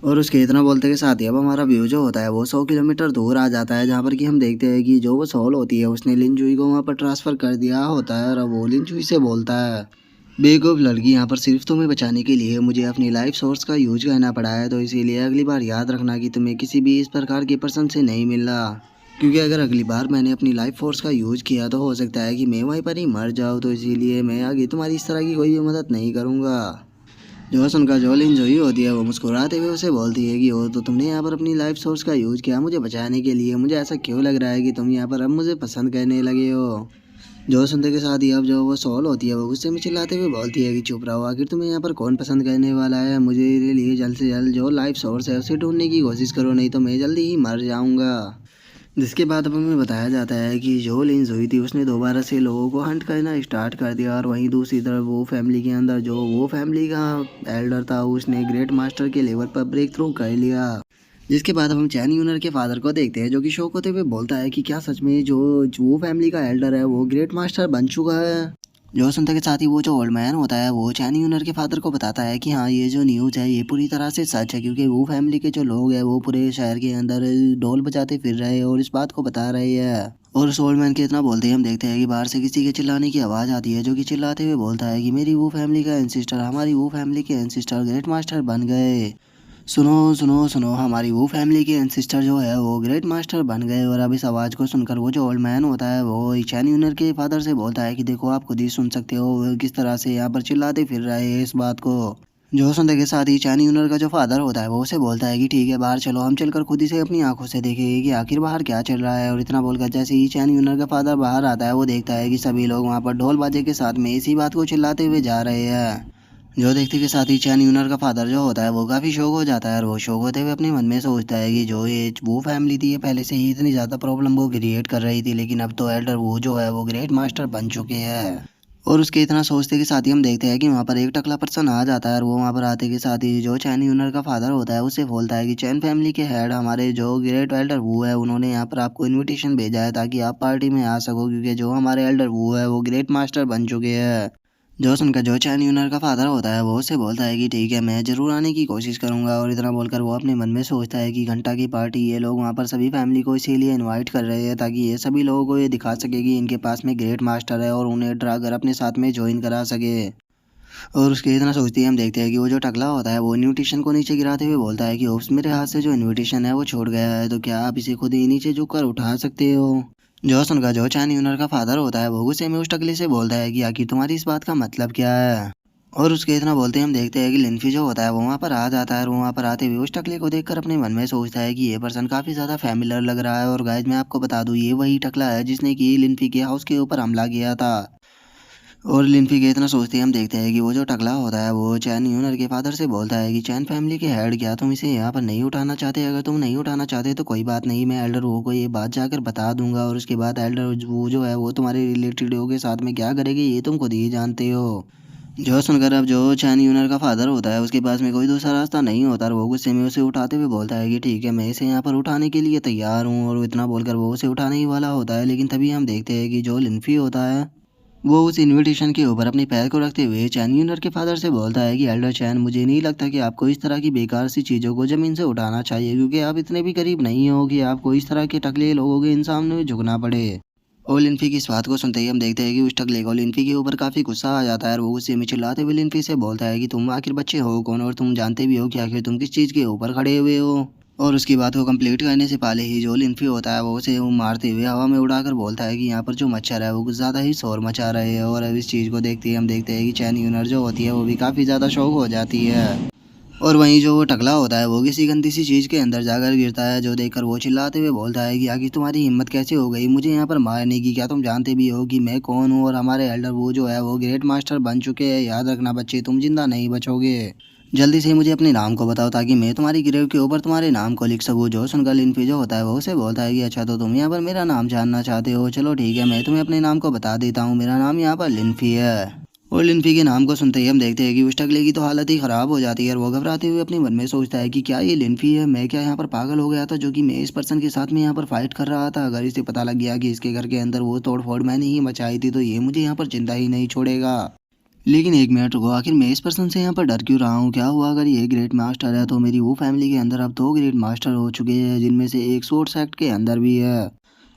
और उसके इतना बोलते के साथ ही अब हमारा व्यू जो होता है वो 100 किलोमीटर दूर आ जाता है, जहाँ पर कि हम देखते हैं कि जो वो सोल होती है उसने लिन जुई को वहाँ पर ट्रांसफ़र कर दिया होता है। और अब वो लिन जुई से बोलता है, बेवकूफ़ लड़की, यहाँ पर सिर्फ तुम्हें बचाने के लिए मुझे अपनी लाइफ सोर्स का यूज करना पड़ा है, तो इसीलिए अगली बार याद रखना कि तुम्हें किसी भी इस प्रकार के पर्सन से नहीं मिलना, क्योंकि अगर अगली बार मैंने अपनी लाइफ फोर्स का यूज किया तो हो सकता है कि मैं वहीं पर ही मर जाऊँ, तो इसीलिए मैं आगे तुम्हारी इस तरह की कोई भी मदद नहीं करूँगा। जो सुनकर जो लिन जोई होती है वो मुस्कुराते हुए उसे बोलती है कि वो तो तुमने यहाँ पर अपनी लाइफ सोर्स का यूज किया मुझे बचाने के लिए, मुझे ऐसा क्यों लग रहा है कि तुम यहाँ पर अब मुझे पसंद करने लगे हो। जो सुनते के साथ ही अब जो वो सॉल होती है वो गुस्से में चिल्लाते हुए बोलती है कि चुप रहो, आखिर तुम्हें यहाँ पर कौन पसंद करने वाला है, मुझे ये लिए जल्द से जल्द जो लाइफ सोर्स है उसे ढूंढने की कोशिश करो, नहीं तो मैं जल्दी ही मर जाऊँगा। जिसके बाद अब हमें बताया जाता है कि जो लिंस हुई थी उसने दोबारा से लोगों को हंट करना स्टार्ट कर दिया, और वहीं दूसरी तरफ वो फैमिली के अंदर जो वो फैमिली का एल्डर था उसने ग्रेट मास्टर के लेवल पर ब्रेक थ्रू कर लिया। जिसके बाद अब हम चैन यूनर के फादर को देखते हैं जो कि शौक होते हुए बोलता है कि क्या सच में जो वो फैमिली का एल्डर है वो ग्रेट मास्टर बन चुका है। जो सुनते के साथ ही वो जो ओल्ड मैन होता है वो चैन यूनर के फादर को बताता है कि हाँ ये जो न्यूज़ है ये पूरी तरह से सच है, क्योंकि वो फैमिली के जो लोग हैं वो पूरे शहर के अंदर ढोल बजाते फिर रहे हैं और इस बात को बता रहे हैं। और उस ओल्ड मैन के इतना बोलते ही हम देखते हैं कि बाहर से किसी के चिल्लाने की आवाज़ आती है, जो कि चिल्लाते हुए बोलता है कि मेरी वो फैमिली का एंसिस्टर, हमारी वो फैमिली के एंसिस्टर ग्रेट मास्टर बन गए। सुनो सुनो सुनो, हमारी वो फैमिली के एंसिस्टर जो है वो ग्रेट मास्टर बन गए। और अब इस आवाज़ को सुनकर वो जो ओल्ड मैन होता है वो चैन यूनर के फादर से बोलता है कि देखो आप खुद ही सुन सकते हो वो किस तरह से यहाँ पर चिल्लाते फिर रहे हैं इस बात को। जो सुनने के साथ ही चैन यूनर का जो फादर होता है वो उसे बोलता है कि ठीक है बाहर चलो, हम चलकर खुद ही से अपनी आंखों से देखेंगे कि आखिर बाहर क्या चल रहा है। और इतना बोलकर जैसे ही चैन यूनर का फादर बाहर आता है वो देखता है कि सभी लोग वहाँ पर ढोल बाजे के साथ में इसी बात को चिल्लाते हुए जा रहे हैं। जो देखते के साथ ही चैन यूनर का फादर जो होता है वो काफ़ी शौक हो जाता है, और वो शौक होते हुए अपने मन में सोचता है कि जो ये वो फैमिली थी ये पहले से ही इतनी ज़्यादा प्रॉब्लम वो क्रिएट कर रही थी, लेकिन अब तो एल्डर वो जो है वो ग्रेट मास्टर बन चुके हैं। और उसके इतना सोचते के साथ ही हम देखते हैं कि वहाँ पर एक टकला पर्सन आ जाता है, और वो वहाँ पर आते के साथ ही जो चैन यूनर का फादर होता है उससे बोलता है कि चैन फैमिली के हेड हमारे जो ग्रेट एल्डर वो है उन्होंने यहाँ पर आपको इनविटेशन भेजा है ताकि आप पार्टी में आ सको, क्योंकि जो हमारे एल्डर वो है वो ग्रेट मास्टर बन चुके हैं। जो सुनकर जो चैन यूनर का फादर होता है वो उससे बोलता है कि ठीक है मैं ज़रूर आने की कोशिश करूंगा। और इतना बोलकर वो अपने मन में सोचता है कि घंटा की पार्टी ये लोग वहाँ पर सभी फैमिली को इसीलिए इनवाइट कर रहे हैं ताकि ये सभी लोगों को ये दिखा सके कि इनके पास में ग्रेट मास्टर है और उन्हें डरा कर अपने साथ में ज्वाइन करा सके। और उसके इतना सोचते ही हम देखते हैं कि वो जो टकला होता है वो इन्विटेशन को नीचे गिराते हुए बोलता है कि ओप्स मेरे हाथ से जो इन्विटेशन है वो छूट गया है, तो क्या आप इसे खुद ही नीचे झुक कर उठा सकते हो। जो सुनकर जो चैन यूनर का फादर होता है वो गुस्से में उस टकले से बोलता है कि आखिर तुम्हारी इस बात का मतलब क्या है। और उसके इतना बोलते ही हम देखते हैं कि लिनफी जो होता है वो वहाँ पर आ जाता है, और वहाँ पर आते हुए उस टकले को देखकर अपने मन में सोचता है कि ये पर्सन काफ़ी ज़्यादा फैमिलियर लग रहा है। और गाइज मैं आपको बता दूँ ये वही टकला है जिसने कि लिनफी के हाउस के ऊपर हमला किया था। और लिनफी के इतना सोचते ही हम देखते हैं कि वो जो टकला होता है वो चैन यूनर के फादर से बोलता है कि चैन फैमिली के हेड क्या तुम इसे यहाँ पर नहीं उठाना चाहते, अगर तुम नहीं उठाना चाहते तो कोई बात नहीं, मैं एल्डर वो को ये बात जाकर बता दूंगा, और उसके बाद एल्डर वो जो है वो तुम्हारे रिलेटेड के साथ में क्या करेगी ये तुम खुद ही जानते हो। जो सुनकर अब जो चैन यूनर का फादर होता है उसके पास में कोई दूसरा रास्ता नहीं होता, और वो गुस्से में उसे उठाते हुए बोलता है कि ठीक है मैं इसे यहाँ पर उठाने के लिए तैयार हूँ। और इतना बोलकर वो उसे उठाने ही वाला होता है, लेकिन तभी हम देखते हैं कि जो लिनफी होता है वो उस इनविटेशन के ऊपर अपने पैर को रखते हुए चैन यूनर के फादर से बोलता है कि एल्डर चैन मुझे नहीं लगता कि आपको इस तरह की बेकार सी चीज़ों को ज़मीन से उठाना चाहिए, क्योंकि आप इतने भी करीब नहीं हो कि आपको इस तरह के टकले लोगों के इंसान में झुकना पड़े। और लिनफी की इस बात को सुनते ही हम देखते हैं कि उस टकले को लिनफी के ऊपर काफ़ी गुस्सा आ जाता है, और वो गुस्से में चिल्लाते हुए लिनफी से बोलता है कि तुम आखिर बच्चे हो कौन, और तुम जानते भी हो कि आखिर तुम किस चीज़ के ऊपर खड़े हुए हो। और उसकी बात को कंप्लीट करने से पहले ही जो लिनफी होता है वो उसे मारते हुए हवा में उड़ाकर बोलता है कि यहाँ पर जो मच्छर है वो कुछ ज़्यादा ही शोर मचा रहे हैं। और अब इस चीज़ को देखते ही हम देखते हैं कि चैन यूनर जो होती है वो भी काफ़ी ज़्यादा शौक हो जाती है। और वहीं जो वो टकला होता है वो किसी गंदी सी चीज़ के अंदर जाकर गिरता है, जो देखकर वो चिल्लाते हुए बोलता है कि आखिर तुम्हारी हिम्मत कैसे हो गई मुझे यहाँ पर मारने की, क्या तुम जानते भी हो कि मैं कौन हूँ, और हमारे एल्डर वो जो है वो ग्रेट मास्टर बन चुके हैं, याद रखना बच्चे तुम जिंदा नहीं बचोगे। जल्दी से मुझे अपने नाम को बताओ ताकि मैं तुम्हारी ग्रेव के ऊपर तुम्हारे नाम को लिख सकूँ। जो सुनकर लिनफी जो होता है वो उसे बोलता है कि अच्छा तो तुम यहाँ पर मेरा नाम जानना चाहते हो, चलो ठीक है मैं तुम्हें अपने नाम को बता देता हूँ, मेरा नाम यहाँ पर लिनफी है। और लिनफी के नाम को सुनते ही हम देखते हैं कि उस टकले की तो हालत ही ख़राब हो जाती है और वो घबराते हुए अपने मन में सोचता है कि क्या ये लिनफी है, मैं क्या यहाँ पर पागल हो गया था जो कि मैं इस पर्सन के साथ में यहाँ पर फाइट कर रहा था। अगर इसे पता लग गया कि इसके घर के अंदर वो तोड़ फोड़ मैंने ही मचाई थी तो ये मुझे यहाँ पर जिंदा ही नहीं छोड़ेगा। लेकिन एक मिनट रुको, आखिर मैं इस पर्सन से यहाँ पर डर क्यों रहा हूँ? क्या हुआ अगर ये ग्रेट मास्टर है तो मेरी वो फैमिली के अंदर अब दो ग्रेट मास्टर हो चुके हैं जिनमें से एक सोर्स सेक्ट के अंदर भी है।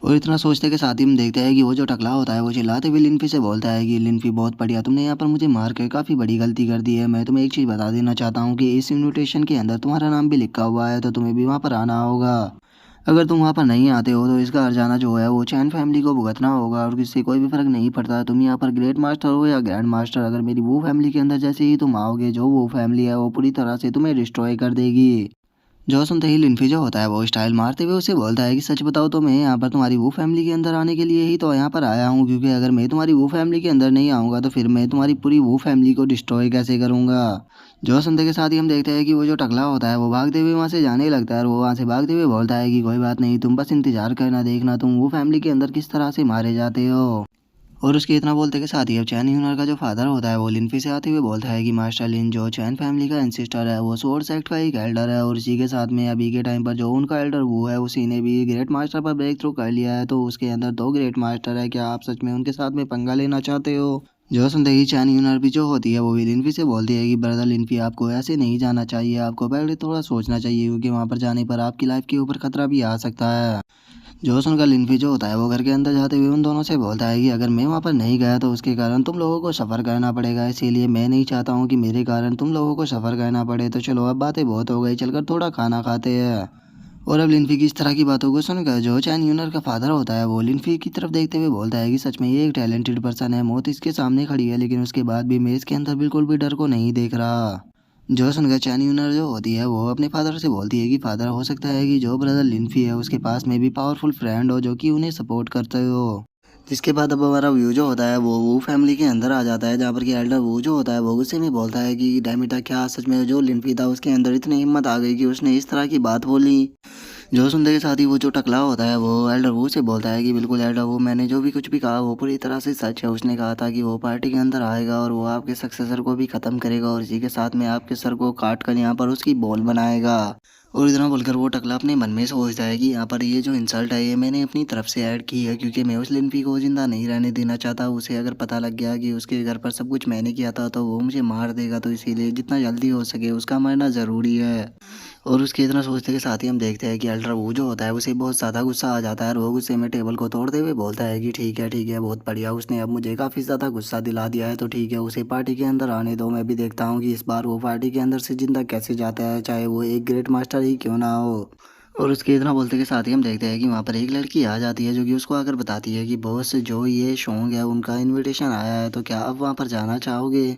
और इतना सोचते के साथ ही हम देखते हैं कि वो जो टकला होता है वो चिल्लाते हुए लिनफी से बोलता है कि लिनफी बहुत बढ़िया, तुमने यहाँ पर मुझे मार के काफ़ी बड़ी गलती कर दी है। मैं तुम्हें एक चीज़ बता देना चाहता हूँ कि इस इनविटेशन के अंदर तुम्हारा नाम भी लिखा हुआ है तो तुम्हें भी वहाँ पर आना होगा। अगर तुम वहाँ पर नहीं आते हो तो इसका हर्जाना जो है वो चैन फैमिली को भुगतना होगा और किससे कोई भी फर्क नहीं पड़ता तुम यहाँ पर ग्रेट मास्टर हो या ग्रैंड मास्टर। अगर मेरी वो फैमिली के अंदर जैसे ही तुम आओगे जो वो फैमिली है वो पूरी तरह से तुम्हें डिस्ट्रॉय कर देगी। जो सुनते ही लिनफी जो होता है वो स्टाइल मारते हुए उसे बोलता है कि सच बताओ तो मैं यहाँ पर तुम्हारी वो फैमिली के अंदर आने के लिए ही तो यहाँ पर आया हूँ, क्योंकि अगर मैं तुम्हारी वो फैमिली के अंदर नहीं आऊँगा तो फिर मैं तुम्हारी पूरी वो फैमिली को डिस्ट्रॉय कैसे करूँगा। जो सुनते के साथ ही हम देखते हैं कि वो जो टकला होता है वो भागते हुए वहाँ से जाने लगता है और वो वहाँ से भागते हुए बोलता है कि कोई बात नहीं, तुम बस इंतजार करना, देखना तुम वो फैमिली के अंदर किस तरह से मारे जाते हो। और उसके इतना बोलते के साथ ही अब चैन ह्यूनर का जो फादर होता है वो लिनफी से आते हुए बोलता है कि मास्टर लिन जो चैन फैमिली का एंसेस्टर है वो सोर्ड सेक्ट का एक एल्डर है और इसी के साथ में अभी के टाइम पर जो उनका एल्डर वो है उसी ने भी ग्रेट मास्टर पर ब्रेक थ्रू कर लिया है, तो उसके अंदर दो ग्रेट मास्टर है। क्या आप सच में उनके साथ में पंगा लेना चाहते हो? जो सुनते ही चैन ह्यूनर भी जो होती है वो भी लिनफी से बोलती है कि ब्रदर लिनफी आपको ऐसे नहीं जाना चाहिए, आपको पहले थोड़ा सोचना चाहिए क्योंकि वहाँ पर जाने पर आपकी लाइफ के ऊपर खतरा भी आ सकता है। जो सुनकर लिनफी जो होता है वो घर के अंदर जाते हुए उन दोनों से बोलता है कि अगर मैं वहाँ पर नहीं गया तो उसके कारण तुम लोगों को सफ़र करना पड़ेगा, इसीलिए मैं नहीं चाहता हूँ कि मेरे कारण तुम लोगों को सफ़र करना पड़े। तो चलो अब बातें बहुत हो गई, चलकर थोड़ा खाना खाते हैं। और अब लिनफी की इस तरह की बातों को सुनकर जो चैन यूनर का फादर होता है वो लिनफी की तरफ देखते हुए बोलता है कि सच में ये एक टैलेंटेड पर्सन है, मौत इसके सामने खड़ी है लेकिन उसके बाद भी मैं इसके अंदर बिल्कुल भी डर को नहीं देख रहा। जो सुनकर चैन यूनर जो होती है वो अपने फादर से बोलती है कि फादर हो सकता है कि जो ब्रदर लिनफी है उसके पास में भी पावरफुल फ्रेंड हो जो कि उन्हें सपोर्ट करते हो। जिसके बाद अब हमारा व्यू जो होता है वो फैमिली के अंदर आ जाता है जहाँ पर कि एल्डर वो जो होता है वो गुस्से में बोलता है कि डैमिटा क्या सच में जो लिनफी था उसके अंदर इतनी हिम्मत आ गई कि उसने इस तरह की बात बोली। जो सुनते के साथ ही वो जो टकला होता है वो एल्डर वो से बोलता है कि बिल्कुल एल्डर वो मैंने जो भी कुछ भी कहा वो पूरी तरह से सच है। उसने कहा था कि वो पार्टी के अंदर आएगा और वो आपके सक्सेसर को भी ख़त्म करेगा और इसी के साथ में आपके सर को काट कर यहाँ पर उसकी बॉल बनाएगा। और इतना बोलकर वो टकला अपने मन में सोचता है कि यहाँ पर ये जो इंसल्ट है ये मैंने अपनी तरफ से ऐड की है क्योंकि मैं उस लिनफी को ज़िंदा नहीं रहने देना चाहता। उसे अगर पता लग गया कि उसके घर पर सब कुछ मैंने किया था तो वो मुझे मार देगा, तो इसीलिए जितना जल्दी हो सके उसका मरना ज़रूरी है। और उसके इतना सोचते के साथ ही हम देखते हैं कि अल्ट्रा वो जो होता है उसे बहुत ज़्यादा गुस्सा आ जाता है और वो गुस्से में टेबल को तोड़ते हुए बोलता है कि ठीक है बहुत बढ़िया, उसने अब मुझे काफ़ी ज़्यादा गुस्सा दिला दिया है तो ठीक है उसे पार्टी के अंदर आने दो, मैं भी देखता हूँ कि इस बार वो पार्टी के अंदर से जिंदा कैसे जाता है, चाहे वो एक ग्रेट मास्टर ही क्यों ना हो। और उसके इतना बोलते के साथ ही हम देखते हैं कि वहाँ पर एक लड़की आ जाती है जो कि उसको आकर बताती है कि बॉस जो ये शोंग है उनका इनविटेशन आया है तो क्या आप वहाँ पर जाना चाहोगे।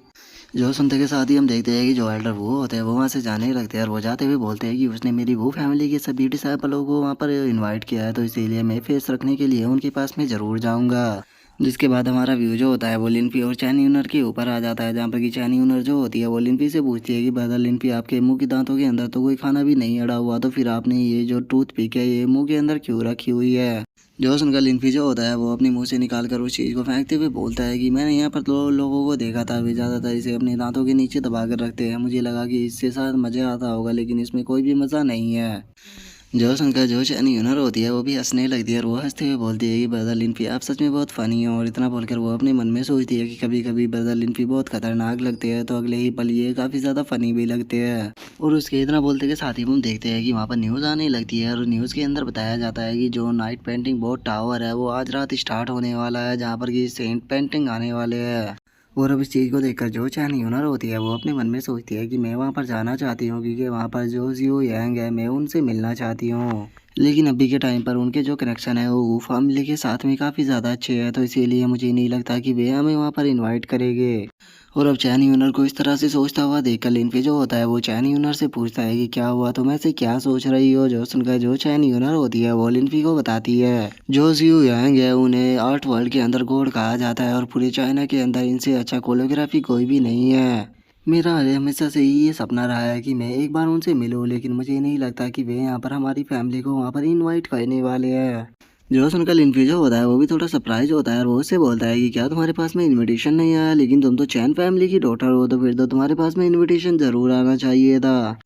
जो सुनते के साथ ही हम देखते हैं कि जो एल्डर वो होते हैं वो वहाँ से जाने लगते हैं और वो जाते हुए बोलते हैं कि उसने मेरी वो फैमिली के सभी डिसाइपलों को वहाँ पर इनवाइट किया है तो इसीलिए मैं फेस रखने के लिए उनके पास में ज़रूर जाऊँगा। जिसके बाद हमारा व्यू जो होता है वो लिनफी और चैन यूनर के ऊपर आ जाता है जहाँ पर कि चैन यूनर जो होती है वो लिनफी से पूछती है कि ब्रदर लिनफी आपके मुंह के दांतों के अंदर तो कोई खाना भी नहीं अड़ा हुआ तो फिर आपने ये जो टूथ पिक है ये मुंह के अंदर क्यों रखी हुई है। जो सुनकर लिनफी जो होता है वो अपने मुंह से निकाल कर उस चीज़ को फेंकते हुए बोलता है कि मैंने यहाँ पर दो लोगों को देखा था, वे ज़्यादातर इसे अपने दांतों के नीचे दबा कर रखते हैं, मुझे लगा कि इससे शायद मज़ा आता होगा लेकिन इसमें कोई भी मज़ा नहीं है। जो सुनकर जो चैन यूनर होती है वो भी हंसने लगती है और वो हंसते हुए बोलती है कि ब्रदर लिनफी आप सच में बहुत फ़नी हो। और इतना बोलकर वो अपने मन में सोचती है कि कभी कभी ब्रदर लिनफी बहुत खतरनाक लगते हैं तो अगले ही पल ये काफ़ी ज़्यादा फ़नी भी लगते हैं। और उसके इतना बोलते के साथ ही हम देखते हैं कि वहाँ पर न्यूज़ आने लगती है और न्यूज़ के अंदर बताया जाता है कि जो नाइट पेंटिंग बोर्ड टावर है वो आज रात स्टार्ट होने वाला है जहाँ पर कि सेंट पेंटिंग आने वाले हैं। और अब इस चीज़ को देखकर जो चैन यूनर होती है वो अपने मन में सोचती है कि मैं वहाँ पर जाना चाहती हूँ क्योंकि वहाँ पर जो जियो यांग है मैं उनसे मिलना चाहती हूँ। लेकिन अभी के टाइम पर उनके जो कनेक्शन है वो फैमिली के साथ में काफ़ी ज़्यादा अच्छे हैं तो इसीलिए मुझे नहीं लगता कि वे हमें वहाँ पर इनवाइट करेंगे। और अब चैन यूनर को इस तरह से सोचता हुआ देखकर लिनफी जो होता है वो चैन यूनर से पूछता है कि क्या हुआ, तुम ऐसे क्या सोच रही हो। जो सुनकर जो चैन यूनर होती है वो लिनफी को बताती है जो जियो यांग है उन्हें आर्ट वर्ल्ड के अंदर गॉड कहा जाता है और पूरे चाइना के अंदर इनसे अच्छा कोरियोग्राफी कोई भी नहीं है। मेरा हमेशा से ही ये सपना रहा है कि मैं एक बार उनसे मिलूं लेकिन मुझे नहीं लगता कि वे यहाँ पर हमारी फैमिली को वहाँ पर इनवाइट करने वाले हैं। जो सुनकर लिनफी जो होता है वो भी थोड़ा सरप्राइज होता है और वो उससे बोलता है कि क्या तुम्हारे पास में इनविटेशन नहीं आया, लेकिन तुम तो चैन फैमिली की डॉटर हो तो फिर तो तुम्हारे पास में इनविटेशन जरूर आना चाहिए था।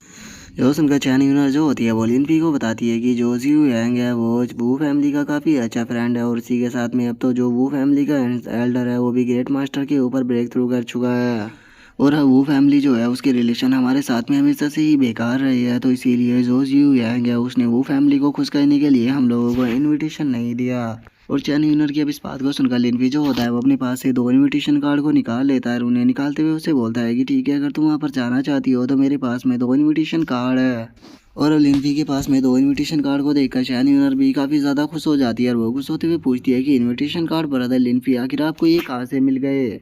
जो सुनकर चैन यूनर जो होती है वो लिनफी को बताती है कि जो जियू यांग है वो वू फैमिली का काफ़ी अच्छा फ्रेंड है और उसी के साथ में अब तो जो वू फैमिली का एल्डर है वो भी ग्रेट मास्टर के ऊपर ब्रेक थ्रू कर चुका है। और वो फैमिली जो है उसके रिलेशन हमारे साथ में हमेशा से ही बेकार रही है, तो इसीलिए जो जियू यांग है उसने वो फैमिली को खुश करने के लिए हम लोगों को इनविटेशन नहीं दिया। और चैन यूनर की अब इस बात को सुनकर लिनफी जो होता है वो अपने पास से 2 इनविटेशन कार्ड को निकाल लेता है और उन्हें निकालते हुए उसे बोलता है कि ठीक है, अगर तुम वहाँ पर जाना चाहती हो तो मेरे पास में 2 इनविटेशन कार्ड है। और अब लिनफी के पास में 2 इनविटेशन कार्ड को देखकर चैन यूनर भी काफ़ी ज़्यादा खुश हो जाती है और वो खुश होते हुए पूछती है कि इनविटेशन कार्ड ब्रदर लिनफी आखिर आपको ये कहाँ से मिल गए।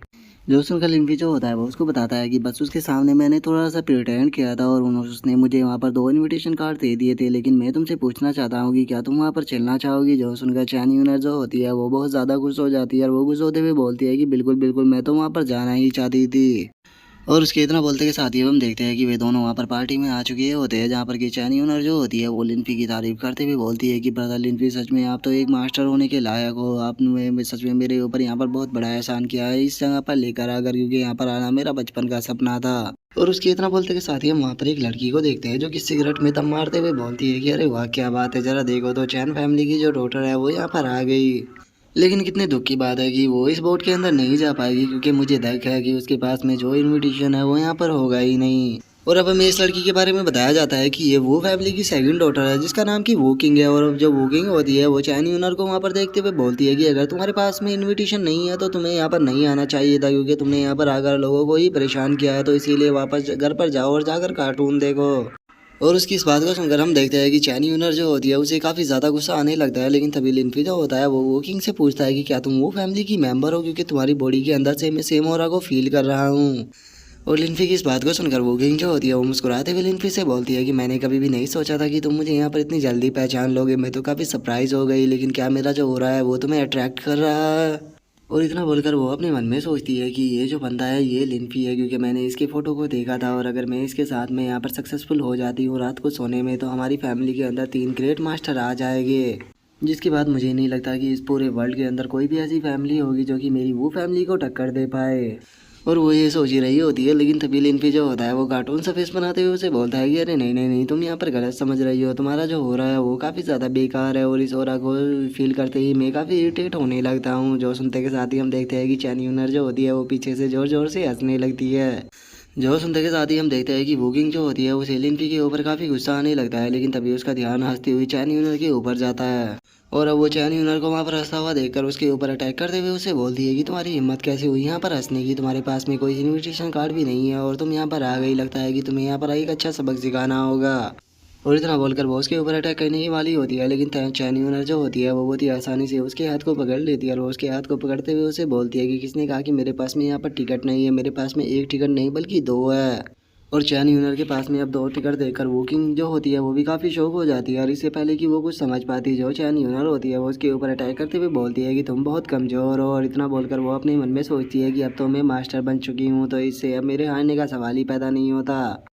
जो सुनकर लिनफी जो होता है वो उसको बताता है कि बस उसके सामने मैंने थोड़ा सा प्रिटेंड किया था और उसने मुझे वहाँ पर 2 इनविटेशन कार्ड दे दिए थे, लेकिन मैं तुमसे पूछना चाहता हूँ कि क्या तुम वहाँ पर चलना चाहोगी। जो सुनकर चैन यूनर जो होती है वो बहुत ज़्यादा खुश हो जाती है और वो खुश होते हुए बोलती है कि बिल्कुल बिल्कुल, मैं तो वहाँ पर जाना ही चाहती थी। और उसके इतना बोलते के साथ ही हम देखते हैं कि वे दोनों वहाँ पर पार्टी में आ चुके होते हैं, जहाँ पर कि चैन यूनर जो होती है वो लिनफी की तारीफ करते हुए बोलती है कि ब्रदर लिनफी, सच में आप तो एक मास्टर होने के लायक हो, आपने सच में मेरे ऊपर यहाँ पर बहुत बड़ा एहसान किया है इस जगह पर लेकर आकर, क्योंकि यहाँ पर आना मेरा बचपन का सपना था। और उसके इतना बोलते के साथ ही हम वहाँ पर एक लड़की को देखते हैं जो कि सिगरेट में दम मारते हुए बोलती है कि अरे वाह क्या बात है, जरा देखो तो चैन फैमिली की जो डॉटर है वो यहाँ पर आ गई। लेकिन कितने दुख की बात है कि वो इस बोट के अंदर नहीं जा पाएगी, क्योंकि मुझे शक है कि उसके पास में जो इनविटेशन है वो यहाँ पर होगा ही नहीं। और अब हमें इस लड़की के बारे में बताया जाता है कि ये वो फैमिली की सेकंड डॉटर है जिसका नाम की वोकिंग है। और अब जो वोकिंग होती है वो चैन यूनर को वहाँ पर देखते हुए बोलती है कि अगर तुम्हारे पास में इनविटेशन नहीं है तो तुम्हें यहाँ पर नहीं आना चाहिए था, क्योंकि तुमने यहाँ पर आकर लोगों को ही परेशान किया है, तो इसीलिए वापस घर पर जाओ और जाकर कार्टून देखो। और उसकी इस बात को सुनकर हम देखते हैं कि चैन यूनर जो होती है उसे काफ़ी ज़्यादा गुस्सा आने लगता है, लेकिन तभी लिनफी जो होता है वो वोकिंग से पूछता है कि क्या तुम वो फैमिली की मेंबर हो, क्योंकि तुम्हारी बॉडी के अंदर से मैं सेम ऑरा को फील कर रहा हूँ। और लिनफी की इस बात को सुनकर वोकिंग जो होती है वो मुस्कुराते हुए लिनफी से बोलती है कि मैंने कभी भी नहीं सोचा था कि तुम मुझे यहाँ पर इतनी जल्दी पहचान लोगे, मैं तो काफ़ी सरप्राइज हो गई, लेकिन क्या मेरा जो हो रहा है वो तुम्हें अट्रैक्ट कर रहा है। और इतना बोलकर वो अपने मन में सोचती है कि ये जो बंदा है ये लिनफी है, क्योंकि मैंने इसकी फ़ोटो को देखा था और अगर मैं इसके साथ में यहाँ पर सक्सेसफुल हो जाती हूँ रात को सोने में तो हमारी फैमिली के अंदर 3 ग्रेट मास्टर आ जाएंगे, जिसके बाद मुझे नहीं लगता कि इस पूरे वर्ल्ड के अंदर कोई भी ऐसी फैमिली होगी जो कि मेरी वो फैमिली को टक्कर दे पाए। और वो ये सोच ही रही होती है, लेकिन तभी लिनफी जो होता है वो कार्टून सा फेस बनाते हुए उसे बोलता है कि अरे नहीं नहीं नहीं, तुम यहाँ पर गलत समझ रही हो, तुम्हारा जो हो रहा है वो काफ़ी ज़्यादा बेकार है। और इस ओरा को फील करते ही मैं काफ़ी इरिटेट होने लगता हूँ। जो सुनते के साथ ही हम देखते हैं कि चैन यूनर जो होती है वो पीछे से ज़ोर ज़ोर से हंसने लगती है। जो सुनते के साथ ही हम देखते हैं कि वोकिंग जो होती है उसे लिनफी के ऊपर काफ़ी गुस्सा आने लगता है, लेकिन तभी उसका ध्यान हंसती हुई चैन यूनर के ऊपर जाता है। और अब वो चैन यूनर को वहाँ पर हंसता हुआ देखकर उसके ऊपर अटैक करते हुए उसे बोलती है कि तुम्हारी हिम्मत कैसे हुई यहाँ पर हंसने की, तुम्हारे पास में कोई इनविटेशन कार्ड भी नहीं है और तुम यहाँ पर आ गई, लगता है कि तुम्हें यहाँ पर एक अच्छा सबक सिखाना होगा। और इतना बोलकर वो उसके ऊपर अटैक करने ही वाली होती है, लेकिन चैन यूनर जो होती है वो बहुत ही आसानी से उसके हाथ को पकड़ लेती है और वो उसके हाथ को पकड़ते हुए उसे बोलती है कि किसने कहा कि मेरे पास में यहाँ पर टिकट नहीं है, मेरे पास में एक टिकट नहीं बल्कि 2 है। और चैन यूनर के पास में अब 2 टिकट देखकर वोकिंग जो होती है वो भी काफ़ी शौक हो जाती है, और इससे पहले कि वो कुछ समझ पाती जो चैन यूनर होती है वो उसके ऊपर अटैक करते हुए बोलती है कि तुम बहुत कमज़ोर हो। और इतना बोलकर वो अपने मन में सोचती है कि अब तो मैं मास्टर बन चुकी हूँ, तो इससे अब मेरे हारने का सवाल ही पैदा नहीं होता।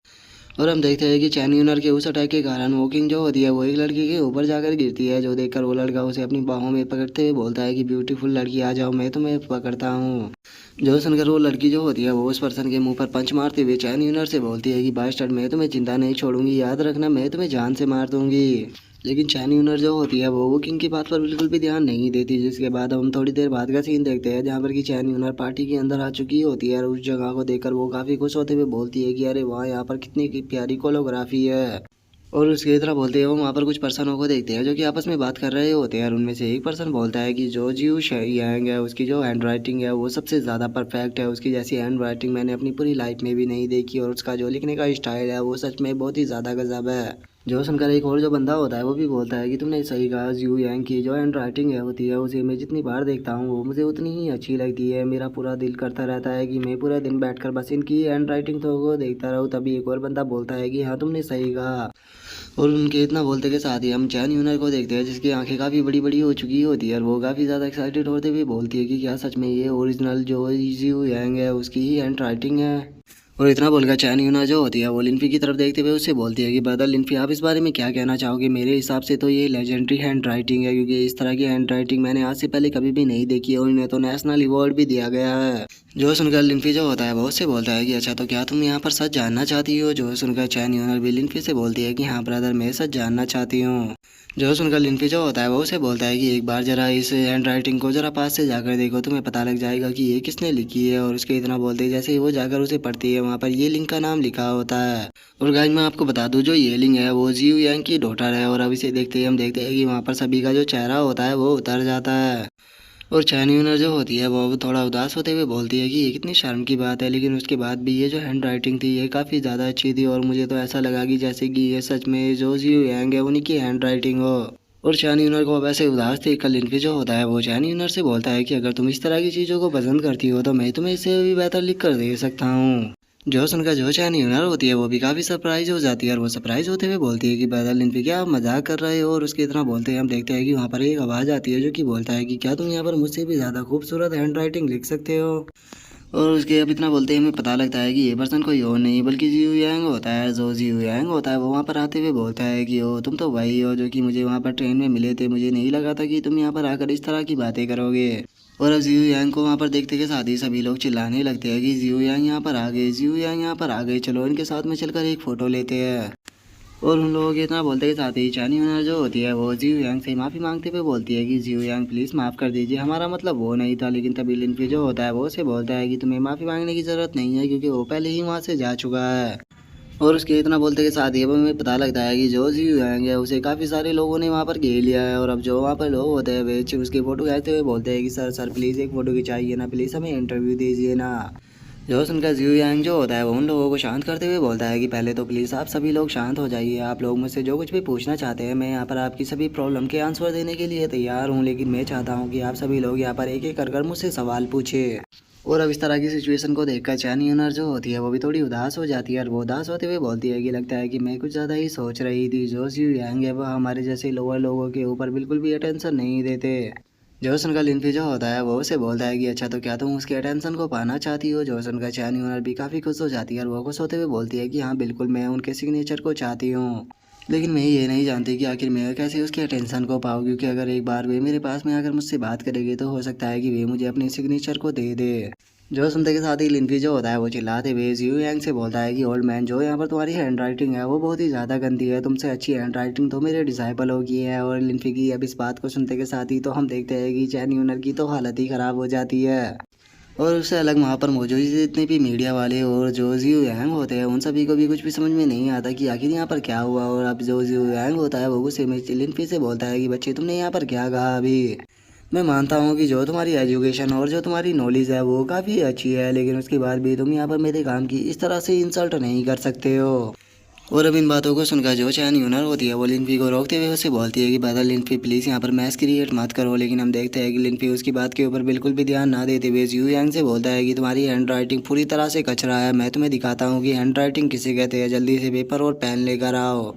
और हम देखते हैं कि चैन यूनर के उस अटैक के कारण वोकिंग जो होती है वो एक लड़की के ऊपर जाकर गिरती है, जो देखकर वो लड़का उसे अपनी बाहों में पकड़ते हुए बोलता है कि ब्यूटीफुल लड़की आ जाओ, मैं तुम्हें पकड़ता हूँ। जो सुनकर वो लड़की जो होती है वो उस पर्सन के मुंह पर पंच मारते हुए चैन यूनर से बोलती है कि बास्टर्ड, मैं तुम्हें जिंदा नहीं छोड़ूंगी, याद रखना मैं तुम्हें जान से मार दूंगी। लेकिन चैन यूनर जो होती है वो किंग की बात पर बिल्कुल भी ध्यान नहीं देती, जिसके बाद हम थोड़ी देर बाद का सीन देखते हैं जहाँ पर कि चैन यूनर पार्टी के अंदर आ चुकी होती है और उस जगह को देखकर वो काफ़ी खुश होते हुए बोलती है कि अरे वाह, यहाँ पर कितनी प्यारी कोरियोग्राफी है। और उसकी तरह बोलते हैं वो वहाँ पर कुछ पर्सनों को देखते हैं जो कि आपस में बात कर रहे होते हैं, और उनमें से एक पर्सन बोलता है कि जो जियू यांग है उसकी जो हैंड राइटिंग है वो सबसे ज़्यादा परफेक्ट है, उसकी जैसी हैंड राइटिंग मैंने अपनी पूरी लाइफ में भी नहीं देखी, और उसका जो लिखने का स्टाइल है वो सच में बहुत ही ज़्यादा गजब है। जो सुनकर एक और जो बंदा होता है वो भी बोलता है कि तुमने सही कहा, जियू यांग की जो हैंड राइटिंग है होती है उसे मैं जितनी बार देखता हूँ वो मुझे उतनी ही अच्छी लगती है, मेरा पूरा दिल करता रहता है कि मैं पूरा दिन बैठकर बस इनकी हैंड राइटिंग तो को देखता रहूँ। तभी एक और बंदा बोलता है कि हाँ तुमने सही कहा। और उनके इतना बोलते के साथ ही हम चैन यूनर को देखते हैं जिसकी आंखें काफ़ी बड़ी बड़ी हो चुकी होती है, और वो काफ़ी ज़्यादा एक्साइटेड होते हुए बोलती है कि क्या सच में ये ओरिजिनल जो जियू यांग है उसकी ही हैंड राइटिंग है। और इतना बोलकर चैन यूना जो होती है वो लिनफी की तरफ देखते हुए उससे बोलती है कि ब्रदर लिनफी, आप इस बारे में क्या कहना चाहोगे? मेरे हिसाब से तो ये लेजेंडरी हैंड राइटिंग है, क्योंकि इस तरह की हैंड राइटिंग मैंने आज से पहले कभी भी नहीं देखी है और इन्हें तो नेशनल अवार्ड भी दिया गया है। जो सुनकर लिनफी जो होता है वो उससे बोलता है कि अच्छा, तो क्या तुम यहाँ पर सच जानना चाहती हो? जो सुनकर चैन यूनर भी लिनफी से बोलती है कि हाँ ब्रदर, मैं सच जानना चाहती हूँ। जो सुनकर लिनफी जो होता है वो उसे बोलता है कि एक बार जरा इस हैंड राइटिंग को जरा पास से जाकर देखो, तुम्हें पता लग जाएगा कि ये किसने लिखी है। और उसके इतना बोलते ही जैसे ही वो जाकर उसे पढ़ती है, वहाँ पर ये लिंक का नाम लिखा होता है। और गाइस मैं आपको बता दूं, जो ये लिंक है वो जियू यांग की डॉटर है। और अब इसे देखते ही हम देखते हैं कि वहाँ पर सभी का जो चेहरा होता है वो उतर जाता है। और चैन यूनर जो होती है वो थोड़ा उदास होते हुए बोलती है कि ये कितनी शर्म की बात है, लेकिन उसके बाद भी ये जो हैंड राइटिंग थी ये काफ़ी ज़्यादा अच्छी थी और मुझे तो ऐसा लगा कि जैसे कि ये सच में जो जियू यांग है उन्हीं की हैंड राइटिंग हो। और चैन यूनर को अब ऐसे उदास देख कर लिनफी जो होता है वो चैन यूनर से बोलता है कि अगर तुम इस तरह की चीज़ों को पसंद करती हो तो मैं तुम्हें इससे भी बेहतर लिख कर दे सकता हूँ। जो सुनकर जो चैन यूनर होती है वो भी काफ़ी सरप्राइज हो जाती है और वो सरप्राइज होते हुए बोलती है कि ब्रदर लिनफी, क्या आप मजाक कर रहे हो? और उसके इतना बोलते हैं हम देखते हैं कि वहाँ पर एक आवाज़ आती है जो कि बोलता है कि क्या तुम यहाँ पर मुझसे भी ज़्यादा खूबसूरत हैंड राइटिंग लिख सकते हो? और उसके अब इतना बोलते ही हमें पता लगता है कि ये पर्सन कोई और नहीं बल्कि जियू यांग होता है। जो जियू यांग होता है वो वहाँ पर आते हुए बोलता है कि ओ, तुम तो वही हो जो कि मुझे वहाँ पर ट्रेन में मिले थे, मुझे नहीं लगा था कि तुम यहाँ पर आकर इस तरह की बातें करोगे। और अब जियू यांग को वहाँ पर देखते के साथ ही सभी लोग चिल्लाने लगते हैं कि जियू यांग यहाँ पर आ गए, जियू यांग यहाँ पर आ गए, चलो इनके साथ में चलकर एक फ़ोटो लेते हैं। और उन लोगों के इतना बोलते के साथ ही चाइनी यूनर जो होती है वो जियू यांग से माफ़ी मांगते हुए बोलती है कि जियू यांग प्लीज़ माफ़ कर दीजिए, हमारा मतलब वो नहीं था। लेकिन तभी लिनफी जो होता है वो उसे बोलता है कि तुम्हें माफ़ी मांगने की ज़रूरत नहीं है, क्योंकि वो पहले ही वहाँ से जा चुका है। और उसके इतना बोलते के साथ ही अब हमें पता लगता है कि जो जियू यांग है उसे काफ़ी सारे लोगों ने वहाँ पर घेर लिया है। और अब जो वहाँ पर लोग होते हैं वे उसकी फ़ोटो खींचते हुए बोलते हैं कि सर सर प्लीज़ एक फ़ोटो खिंचाइए ना, प्लीज़ हमें इंटरव्यू दीजिए ना। जो सुनकर जियू यांग जो होता है वो उन लोगों को शांत करते हुए बोलता है कि पहले तो प्लीज़ आप सभी लोग शांत हो जाइए, आप लोग मुझसे जो कुछ भी पूछना चाहते हैं मैं यहाँ पर आपकी सभी प्रॉब्लम के आंसर देने के लिए तैयार हूँ, लेकिन मैं चाहता हूँ कि आप सभी लोग यहाँ पर एक एक कर मुझसे सवाल पूछे। और अब इस तरह की सिचुएशन को देखकर चैन यूनर जो होती है वो भी थोड़ी उदास हो जाती है और वो उदास होते हुए बोलती है कि लगता है कि मैं कुछ ज़्यादा ही सोच रही थी, जो जियू यांग है वो हमारे जैसे लोअर लोगों के ऊपर बिल्कुल भी अटेंशन नहीं देते। जो सुनकर लिनफी जो होता है वो उसे बोलता है कि अच्छा, तो क्या तुम उसके अटेंशन को पाना चाहती हो? जो सुनकर चैन यूनर भी काफ़ी खुश हो जाती है और वो खुश होते हुए बोलती है कि हाँ बिल्कुल, मैं उनके सिग्नेचर को चाहती हूँ। लेकिन मैं ये नहीं जानती कि आखिर मैं कैसे उसके अटेंशन को पाऊँ, क्योंकि अगर एक बार वे मेरे पास में आकर मुझसे बात करेगी तो हो सकता है कि वे मुझे अपने सिग्नेचर को दे दे। जो सुनते के साथ ही लिनफी जो होता है वो चिल्लाते हुए जियू यांग से बोलता है कि ओल्ड मैन, जो यहाँ पर तुम्हारी हैंड राइटिंग है वो बहुत ही ज़्यादा गंदी है, तुमसे अच्छी हैंड राइटिंग तो मेरे डिसाइपलों की है। और लिनफी की अब इस बात को सुनते के साथ ही तो हम देखते हैं कि चैन यूनर की तो हालत ही ख़राब हो जाती है। और उससे अलग वहाँ पर मौजूद जितने भी मीडिया वाले और जो जियू यांग होते हैं उन सभी को भी कुछ भी समझ में नहीं आता कि आखिर यहाँ पर क्या हुआ। और अब जो जियू यांग होता है वो गुस्से में लिनफी से बोलता है कि बच्चे, तुमने यहाँ पर क्या कहा? अभी मैं मानता हूँ कि जो तुम्हारी एजुकेशन और जो तुम्हारी नॉलेज है वो काफ़ी अच्छी है, लेकिन उसके बाद भी तुम यहाँ पर मेरे काम की इस तरह से इंसल्ट नहीं कर सकते हो। और अब इन बातों को सुनकर जो चैन यूनर होती है वो लिनफी को रोकते हुए उसे बोलती है कि ब्रदर लिनफी, प्लीज़ यहाँ पर मैस क्रिएट मत करो। लेकिन हम देखते हैं कि लिनफी उसकी बात के ऊपर बिल्कुल भी ध्यान ना देते हुए जियू यांग से बोलता है कि तुम्हारी हैंड राइटिंग पूरी तरह से कचरा है, मैं तुम्हें दिखाता हूँ कि हैंड राइटिंग किसे कहते हैं, जल्दी से पेपर और पेन लेकर आओ।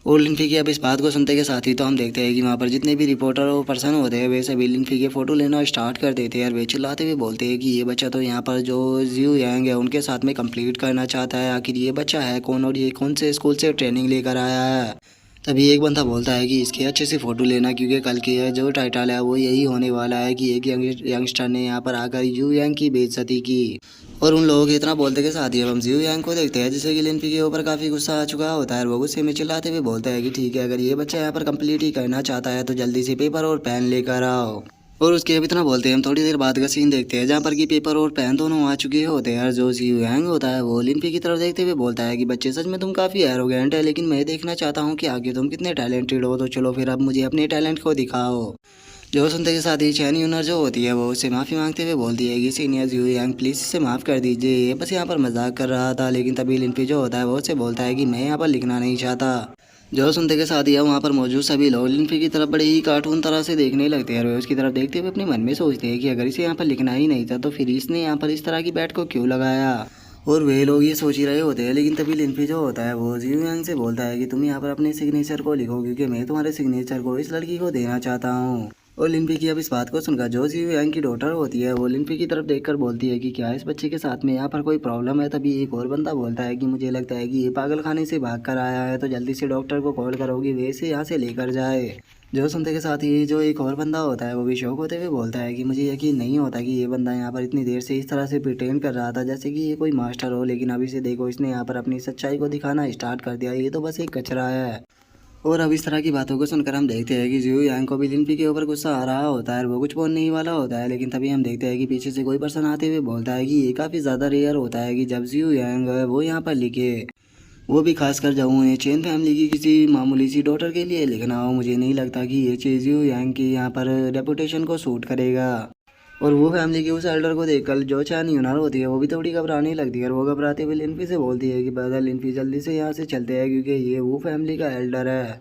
और लिनफी की अब इस बात को सुनते के साथ ही तो हम देखते हैं कि वहाँ पर जितने भी रिपोर्टर और पर्सन होते हैं वे सभी लिनफी के फ़ोटो लेना स्टार्ट कर देते हैं और वे चिल्लाते हुए बोलते हैं कि ये बच्चा तो यहाँ पर जो जियू यांग है उनके साथ में कंप्लीट करना चाहता है, आखिर ये बच्चा है कौन और ये कौन से स्कूल से ट्रेनिंग लेकर आया है। तभी एक बंदा बोलता है कि इसके अच्छे से फ़ोटो लेना, क्योंकि कल की है जो टाइटल है वो यही होने वाला है कि एक यंगस्टर ने यहाँ पर आकर जियू यांग की बेइज्जती की। और उन लोगों के इतना बोलते के साथ ही अब हम जियू यांग को देखते हैं जिससे कि लिनफी के ऊपर काफ़ी गुस्सा आ चुका होता है और वो गुस्से में चिल्लाते हुए बोलता है कि ठीक है, अगर ये बच्चा यहाँ पर कंप्लीट ही करना चाहता है तो जल्दी से पेपर और पेन लेकर आओ। और उसके अब इतना बोलते हैं हम थोड़ी देर बाद का सीन देखते हैं जहाँ पर कि पेपर और पेन दोनों आ चुके होते हैं। और जो जियू यांग होता है वो लिनफी की तरफ देखते हुए बोलता है कि बच्चे, सच में तुम काफ़ी एरोगेंट है, लेकिन मैं देखना चाहता हूँ कि आगे तुम कितने टैलेंटेड हो, तो चलो फिर अब मुझे अपने टैलेंट को दिखाओ। जो सुनते के साथ ही चैन यूनर जो होती है वो उससे माफ़ी मांगते हुए बोलती है कि सीनियर जियू यांग, प्लीज़ इसे माफ़ कर दीजिए, ये बस यहाँ पर मजाक कर रहा था। लेकिन तभी लिनफी जो होता है वो उससे बोलता है कि मैं यहाँ पर लिखना नहीं चाहता। जो सुनते के साथ ही वहाँ पर मौजूद सभी लोग लिनफी की तरफ बड़े ही कार्टून तरह से देखने लगते हैं और वे उसकी तरफ देखते हुए अपने मन में सोचते हैं कि अगर इसे यहाँ पर लिखना ही नहीं था तो फिर इसने यहाँ पर इस तरह की बैट को क्यों लगाया। और वे लोग ये सोच ही रहे होते हैं, लेकिन तभी लिनफी जो होता है वो जियू यांग से बोलता है कि तुम यहाँ पर अपने सिग्नेचर को लिखो, क्योंकि मैं तुम्हारे सिग्नेचर को इस लड़की को देना चाहता हूँ। और लिनफी की अब इस बात को सुनकर जो जी यांग की डॉटर होती है वो लिनफी की तरफ देखकर बोलती है कि क्या इस बच्चे के साथ में यहाँ पर कोई प्रॉब्लम है। तभी एक और बंदा बोलता है कि मुझे लगता है कि ये पागल खाने से भाग कर आया है, तो जल्दी से डॉक्टर को कॉल करोगी, वे इसे यहाँ से लेकर जाए। जो सुनते के साथ ही जो एक और बंदा होता है वो भी शौक होते हुए बोलता है कि मुझे यकीन नहीं होता कि ये बंदा यहाँ पर इतनी देर से इस तरह से प्रिटेंड कर रहा था जैसे कि ये कोई मास्टर हो, लेकिन अभी से देखो इसने यहाँ पर अपनी सच्चाई को दिखाना स्टार्ट कर दिया, ये तो बस एक कचरा है। और अब इस तरह की बातों को सुनकर हम देखते हैं कि जियो यांग को भी लिनफी के ऊपर गुस्सा आ रहा होता है, वो कुछ बोलने ही वाला होता है, लेकिन तभी हम देखते हैं कि पीछे से कोई पर्सन आते हुए बोलता है कि ये काफ़ी ज़्यादा रेयर होता है कि जब जियो यांग है वो यहाँ पर लिखे, वो भी खासकर जब ये चेन फैमिली की किसी मामूली सी डॉटर के लिए लिखना हो। मुझे नहीं लगता कि ये चीज़ जियो यांग की यहाँ पर रेपुटेशन को सूट करेगा। और वो फैमिली के उस एल्डर को देखकर जो चान यूनर होती है वो भी थोड़ी घबराने लगती है, और वो घबराते हुए लिनफी से बोलती है कि ब्रदर लिनफी जल्दी से यहाँ से चलते हैं क्योंकि ये वो फैमिली का एल्डर है।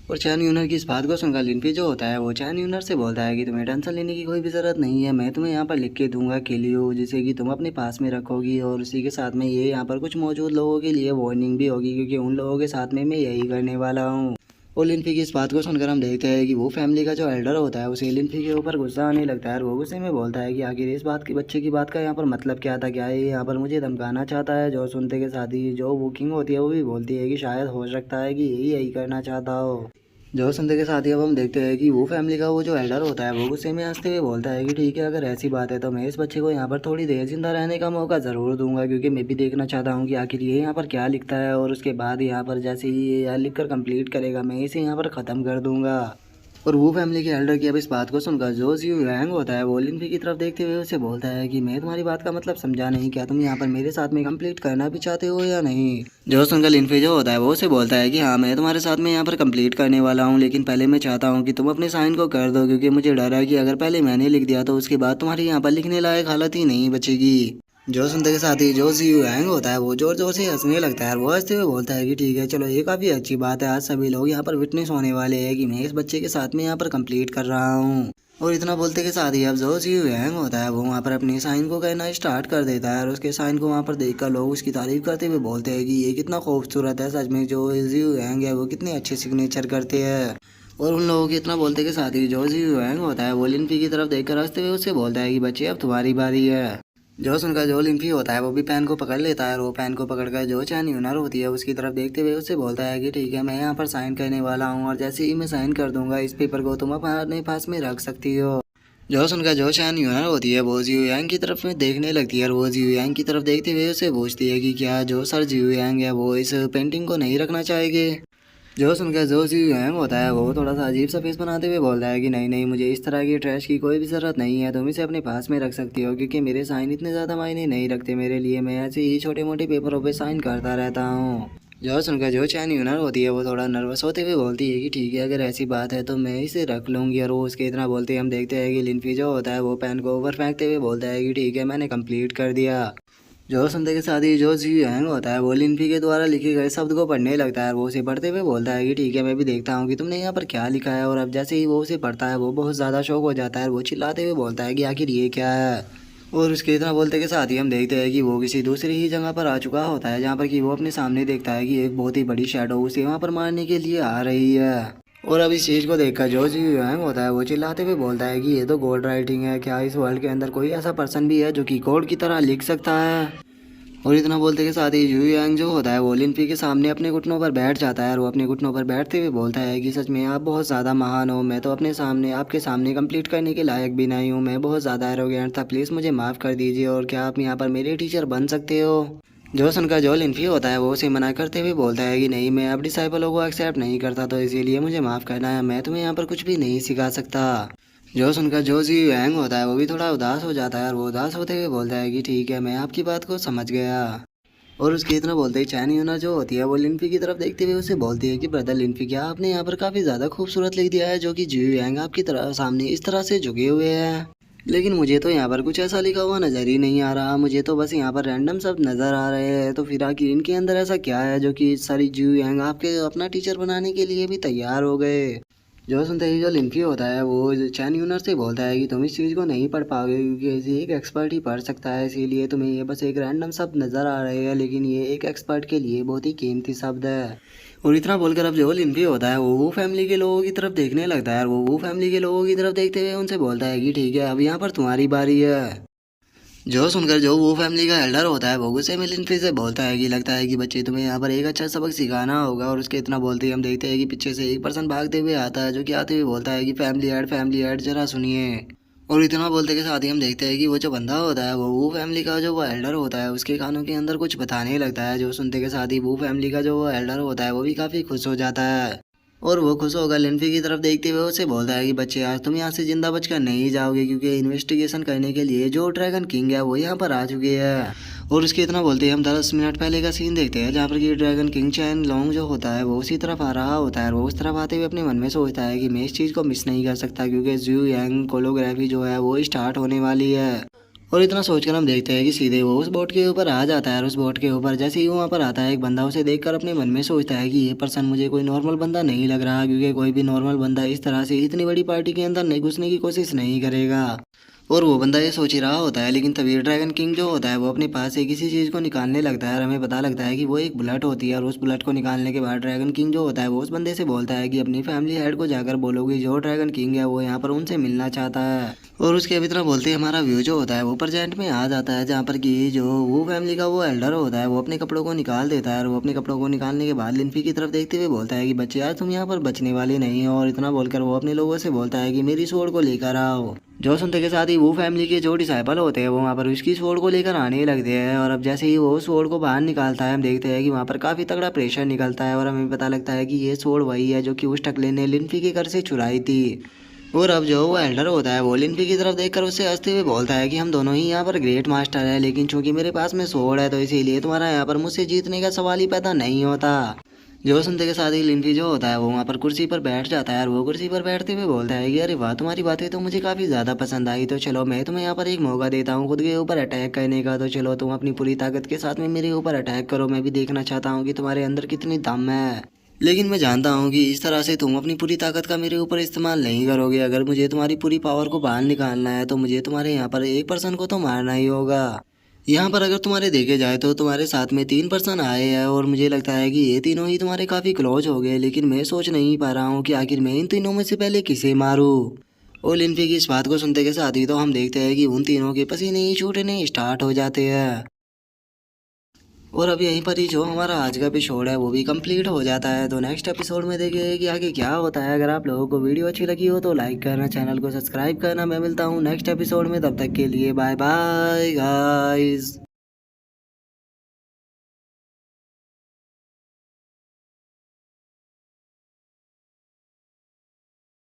और चैन यूनर की इस बात को सुनकर लिनफी जो होता है वो चैन यूनर से बोलता है कि तुम्हें टेंशन लेने की कोई भी ज़रूरत नहीं है, मैं तुम्हें यहाँ पर लिख के दूंगा केलियो, जिसे कि तुम अपने पास में रखोगी, और उसी के साथ में ये यहाँ पर कुछ मौजूद लोगों के लिए वार्निंग भी होगी क्योंकि उन लोगों के साथ में मैं यही करने वाला हूँ। और लिनफी की इस बात को सुनकर हम देखते हैं कि वो फैमिली का जो एल्डर होता है उसे लिनफी के ऊपर गुस्सा आने लगता है, और वो गुस्से में बोलता है कि आखिर इस बात की बच्चे की बात का यहाँ पर मतलब क्या था, क्या ये यहाँ पर मुझे धमकाना चाहता है। जो सुनते के साथ ही जो बुकिंग होती है वो भी बोलती है कि शायद हो सकता है कि यही करना चाहता हो। जो सुनते के साथ ही अब हम देखते हैं कि वो फैमिली का वो जो एल्डर होता है वो गुस्से में हंसते हुए बोलता है कि ठीक है, अगर ऐसी बात है तो मैं इस बच्चे को यहाँ पर थोड़ी देर जिंदा रहने का मौका ज़रूर दूंगा, क्योंकि मैं भी देखना चाहता हूँ कि आखिर ये यहाँ पर क्या लिखता है, और उसके बाद यहाँ पर जैसे ही ये यहाँ लिख कर कंप्लीट करेगा मैं इसे यहाँ पर ख़त्म कर दूंगा। और वो फैमिली के एल्डर की अब इस बात को सुनकर जो जियो यांग होता है वो लिनफी की तरफ देखते हुए उसे बोलता है कि मैं तुम्हारी बात का मतलब समझा नहीं, क्या तुम यहाँ पर मेरे साथ में कंप्लीट करना भी चाहते हो या नहीं। जो सुनकर लिनफी जो होता है वो उसे बोलता है कि हाँ मैं तुम्हारे साथ में यहाँ पर कंप्लीट करने वाला हूँ, लेकिन पहले मैं चाहता हूँ कि तुम अपने साइन को कर दो, क्योंकि मुझे डर है कि अगर पहले मैंने लिख दिया तो उसके बाद तुम्हारी यहाँ पर लिखने लायक हालत ही नहीं बचेगी। जो सुनते के साथ ही जो जियो यांग होता है वो जोर जोर से हंसने लगता है, वो हंसते हुए बोलता है कि ठीक है चलो, ये काफ़ी अच्छी बात है, आज सभी लोग यहाँ पर विटनेस होने वाले हैं कि मैं इस बच्चे के साथ में यहाँ पर कंप्लीट कर रहा हूँ। और इतना बोलते के साथ ही अब जो जियो यांग होता है वो वहाँ पर अपनी साइन को कहना स्टार्ट कर देता है, और उसके साइन को वहाँ पर देखकर लोग उसकी तारीफ करते हुए बोलते हैं कि ये कितना खूबसूरत है, सच में जो जियो यांग है वो कितने अच्छे सिग्नेचर करते हैं। और उन लोगों के इतना बोलते के साथ ही जो जियो यांग होता है वो लिनफी की तरफ देखकर हंसते हुए उससे बोलता है कि बच्चे अब तुम्हारी बारी है। जो सुनकर जो लिनफी होता है वो भी पेन को पकड़ लेता है, और वो पेन को पकड़कर जो चैन यूनर होती है उसकी तरफ देखते हुए उससे बोलता है कि ठीक है, मैं यहाँ पर साइन करने वाला हूँ, और जैसे ही मैं साइन कर दूंगा इस पेपर को तुम अपने पास में रख सकती हो। जो सुनकर जो चैन यूनर होती है वो जियो यांग की तरफ में देखने लगती है, और वो जियो यांग की तरफ देखते हुए उसे पूछती है कि क्या जो सर जियो यांग है वो इस पेंटिंग को नहीं रखना चाहेंगे। जो सुनकर जो जियो यांग होता है वो थोड़ा सा अजीब सा फेस बनाते हुए बोलता है कि नहीं नहीं, मुझे इस तरह की ट्रैश की कोई भी ज़रूरत नहीं है, तुम इसे अपने पास में रख सकती हो, क्योंकि मेरे साइन इतने ज़्यादा मायने नहीं रखते मेरे लिए, मैं ऐसे ही छोटे मोटे पेपरों पे साइन करता रहता हूँ। जो सुनकर जो चैन यूनर होती है वो थोड़ा नर्वस होते हुए बोलती है कि ठीक है, अगर ऐसी बात है तो मैं इसे रख लूँगी। और वो उसके इतना बोलते ही हम देखते हैं कि लिनफी जो होता है वो पेन को ऊपर फेंकते हुए बोलता है कि ठीक है, मैंने कंप्लीट कर दिया। जो सुनते के साथ ही जो जियो यांग होता है वो लिनफी के द्वारा लिखे गए शब्द को पढ़ने लगता है, वो उसे पढ़ते हुए बोलता है कि ठीक है, मैं भी देखता हूँ कि तुमने यहाँ पर क्या लिखा है। और अब जैसे ही वो उसे पढ़ता है वो बहुत ज़्यादा शौक हो जाता है, वो चिल्लाते हुए बोलता है कि आखिर ये क्या है। और उसके इतना बोलते के साथ ही हम देखते हैं कि वो किसी दूसरी ही जगह पर आ चुका होता है, जहाँ पर कि वो अपने सामने देखता है कि एक बहुत ही बड़ी शैडो उसे वहाँ पर मारने के लिए आ रही है। और अब इस चीज़ को देखकर जो जियो यांग होता है वो चिल्लाते हुए बोलता है कि ये तो कोड राइटिंग है, क्या इस वर्ल्ड के अंदर कोई ऐसा पर्सन भी है जो कि कोड की तरह लिख सकता है। और इतना बोलते के साथ ही जू यांग जो होता है वो लिनफी के सामने अपने घुटनों पर बैठ जाता है, और वो अपने घुटनों पर बैठते हुए बोलता है कि सच में आप बहुत ज़्यादा महान हो, मैं तो अपने सामने आपके सामने कंप्लीट करने के लायक भी नहीं हूँ, मैं बहुत ज़्यादा एरोगेंट था, प्लीज़ मुझे माफ़ कर दीजिए, और क्या आप यहाँ पर मेरे टीचर बन सकते हो। जो सुनकर जो लिनफी होता है वो उसे मना करते हुए बोलता है कि नहीं, मैं अब डिसाइपलों को एक्सेप्ट नहीं करता, तो इसीलिए मुझे माफ़ करना है, मैं तुम्हें यहाँ पर कुछ भी नहीं सिखा सकता। जो सुनकर जो जियो यांग होता है वो भी थोड़ा उदास हो जाता है, और वो उदास होते हुए बोलता है कि ठीक है, मैं आपकी बात को समझ गया। और उसके इतना बोलते ही चैन यूना जो होती है वो लिनफी की तरफ देखते हुए उसे बोलती है कि ब्रदर लिनफी, क्या आपने यहाँ पर काफ़ी ज़्यादा खूबसूरत लिख दिया है, जो कि जियो यांग आपकी तरह सामने इस तरह से झुके हुए हैं, लेकिन मुझे तो यहाँ पर कुछ ऐसा लिखा हुआ नज़र ही नहीं आ रहा, मुझे तो बस यहाँ पर रैंडम शब्द नज़र आ रहे हैं, तो फिर आखिर इनके अंदर ऐसा क्या है जो कि सारी जियो यांग आपके अपना टीचर बनाने के लिए भी तैयार हो गए। जो सुनते ही जो लिनफी होता है वो चैन यूनर से बोलता है कि तुम इस चीज़ को नहीं पढ़ पाओगे, क्योंकि इसे एक एक्सपर्ट ही पढ़ सकता है, इसीलिए तुम्हें ये बस एक रैंडम शब्द नज़र आ रहे हैं, लेकिन ये एक एक्सपर्ट के लिए बहुत ही कीमती शब्द है। और इतना बोलकर अब जो लिम्फी होता है वो फैमिली के लोगों की तरफ देखने लगता है और वो फैमिली के लोगों की तरफ देखते हुए उनसे बोलता है कि ठीक है अब यहाँ पर तुम्हारी बारी है। जो सुनकर जो वो फैमिली का एल्डर होता है वो गुस्से में लिनफी से बोलता है कि लगता है कि बच्चे तुम्हें यहाँ पर एक अच्छा सबक सिखाना होगा। और उसके इतना बोलते ही हम देखते हैं कि पीछे से एक पर्सन भागते हुए आता है जो कि आते हुए बोलता है कि फैमिली ऐड जरा सुनिए। और इतना बोलते के साथ ही हम देखते हैं कि वो जो बंदा होता है वो फैमिली का जो वो एल्डर होता है उसके कानों के अंदर कुछ बताने लगता है। जो सुनते के साथ ही वो फैमिली का जो वो एल्डर होता है वो भी काफ़ी खुश हो जाता है। और वो खुश होकर लिनफी की तरफ देखते हुए उसे बोलता है कि बच्चे आज तुम यहाँ से जिंदा बचकर नहीं जाओगे क्योंकि इन्वेस्टिगेशन करने के लिए जो ड्रैगन किंग है वो यहाँ पर आ चुके हैं। और उसके इतना बोलते ही हम 10 मिनट पहले का सीन देखते हैं जहाँ पर कि ड्रैगन किंग चैन लॉन्ग जो होता है वो उसी तरफ आ रहा होता है। और वो उस तरफ आते हुए अपने मन में सोचता है कि मैं इस चीज़ को मिस नहीं कर सकता क्योंकि जू यांग कोलोग्राफी जो है वो स्टार्ट होने वाली है। और इतना सोचकर हम देखते हैं कि सीधे वो उस बोट के ऊपर आ जाता है। और उस बोट के ऊपर जैसे ही वो वहाँ पर आता है एक बंदा उसे देखकर अपने मन में सोचता है कि ये पर्सन मुझे कोई नॉर्मल बंदा नहीं लग रहा क्योंकि कोई भी नॉर्मल बंदा इस तरह से इतनी बड़ी पार्टी के अंदर नहीं घुसने की कोशिश नहीं करेगा। और वो बंदा ये सोच ही रहा होता है लेकिन तभी ड्रैगन किंग जो होता है वो अपने पास से किसी चीज़ को निकालने लगता है और हमें पता लगता है कि वो एक बुलेट होती है। और उस बुलेट को निकालने के बाद ड्रैगन किंग जो होता है वो उस बंदे से बोलता है कि अपनी फैमिली हेड को जाकर बोलोगे जो ड्रैगन किंग है वो यहाँ पर उनसे मिलना चाहता है। और उसके अभी इतना बोलते ही हमारा व्यू जो होता है वो प्रेजेंट में आ जाता है जहाँ पर कि जो वो फैमिली का वो एल्डर होता है वो अपने कपड़ों को निकाल देता है। और वो अपने कपड़ों को निकालने के बाद लिन्फी की तरफ देखते हुए बोलता है कि बच्चे यार तुम यहाँ पर बचने वाले नहीं हो। और इतना बोलकर वो अपने लोगों से बोलता है कि मेरी स्वॉर्ड को लेकर आओ। जो सुनते के साथ ही वो फैमिली के जो डिसाइपल होते हैं वो वहाँ पर उसकी स्वॉर्ड को लेकर आने लगते हैं। और अब जैसे ही वो स्वॉर्ड को बाहर निकालता है हम देखते हैं कि वहाँ पर काफ़ी तगड़ा प्रेशर निकलता है और हमें पता लगता है कि ये स्वॉर्ड वही है जो कि उस टकले ने लिन्फी के घर से चुराई थी। और अब जो वो एल्डर होता है वो लिन्फी की तरफ देखकर उससे हंसते हुए बोलता है कि हम दोनों ही यहाँ पर ग्रेट मास्टर है लेकिन चूंकि मेरे पास में स्वॉर्ड है तो इसीलिए तुम्हारा यहाँ पर मुझसे जीतने का सवाल ही पैदा नहीं होता। जो सुनते के साथ ही लिन्फी जो होता है वो वहाँ पर कुर्सी पर बैठ जाता है और वो कुर्सी पर बैठते हुए बोलता है कि अरे वाह तुम्हारी बातें तो मुझे काफ़ी ज़्यादा पसंद आई। तो चलो मैं तुम्हें यहाँ पर एक मौका देता हूँ खुद के ऊपर अटैक करने का। तो चलो तुम अपनी पूरी ताकत के साथ में मेरे ऊपर अटैक करो। मैं भी देखना चाहता हूँ कि तुम्हारे अंदर कितनी दम है। लेकिन मैं जानता हूँ कि इस तरह से तुम अपनी पूरी ताकत का मेरे ऊपर इस्तेमाल नहीं करोगे। अगर मुझे तुम्हारी पूरी पावर को बाहर निकालना है तो मुझे तुम्हारे यहाँ पर एक पर्सन को तो मारना ही होगा। यहाँ पर अगर तुम्हारे देखे जाए तो तुम्हारे साथ में 3 पर्सन आए हैं और मुझे लगता है कि ये तीनों ही तुम्हारे काफ़ी क्लोज हो गए। लेकिन मैं सोच नहीं पा रहा हूँ कि आखिर मैं इन तीनों में से पहले किसे मारूँ। और लिन्फी की इस बात को सुनते के साथ ही तो हम देखते हैं कि उन तीनों के पसीने ही छूटने स्टार्ट हो जाते हैं। और अब यहीं पर ही जो हमारा आज का एपिसोड है वो भी कंप्लीट हो जाता है। तो नेक्स्ट एपिसोड में देखेंगे कि आगे क्या होता है। अगर आप लोगों को वीडियो अच्छी लगी हो तो लाइक करना, चैनल को सब्सक्राइब करना। मैं मिलता हूँ नेक्स्ट एपिसोड में, तब तक के लिए बाय बाय गाइस।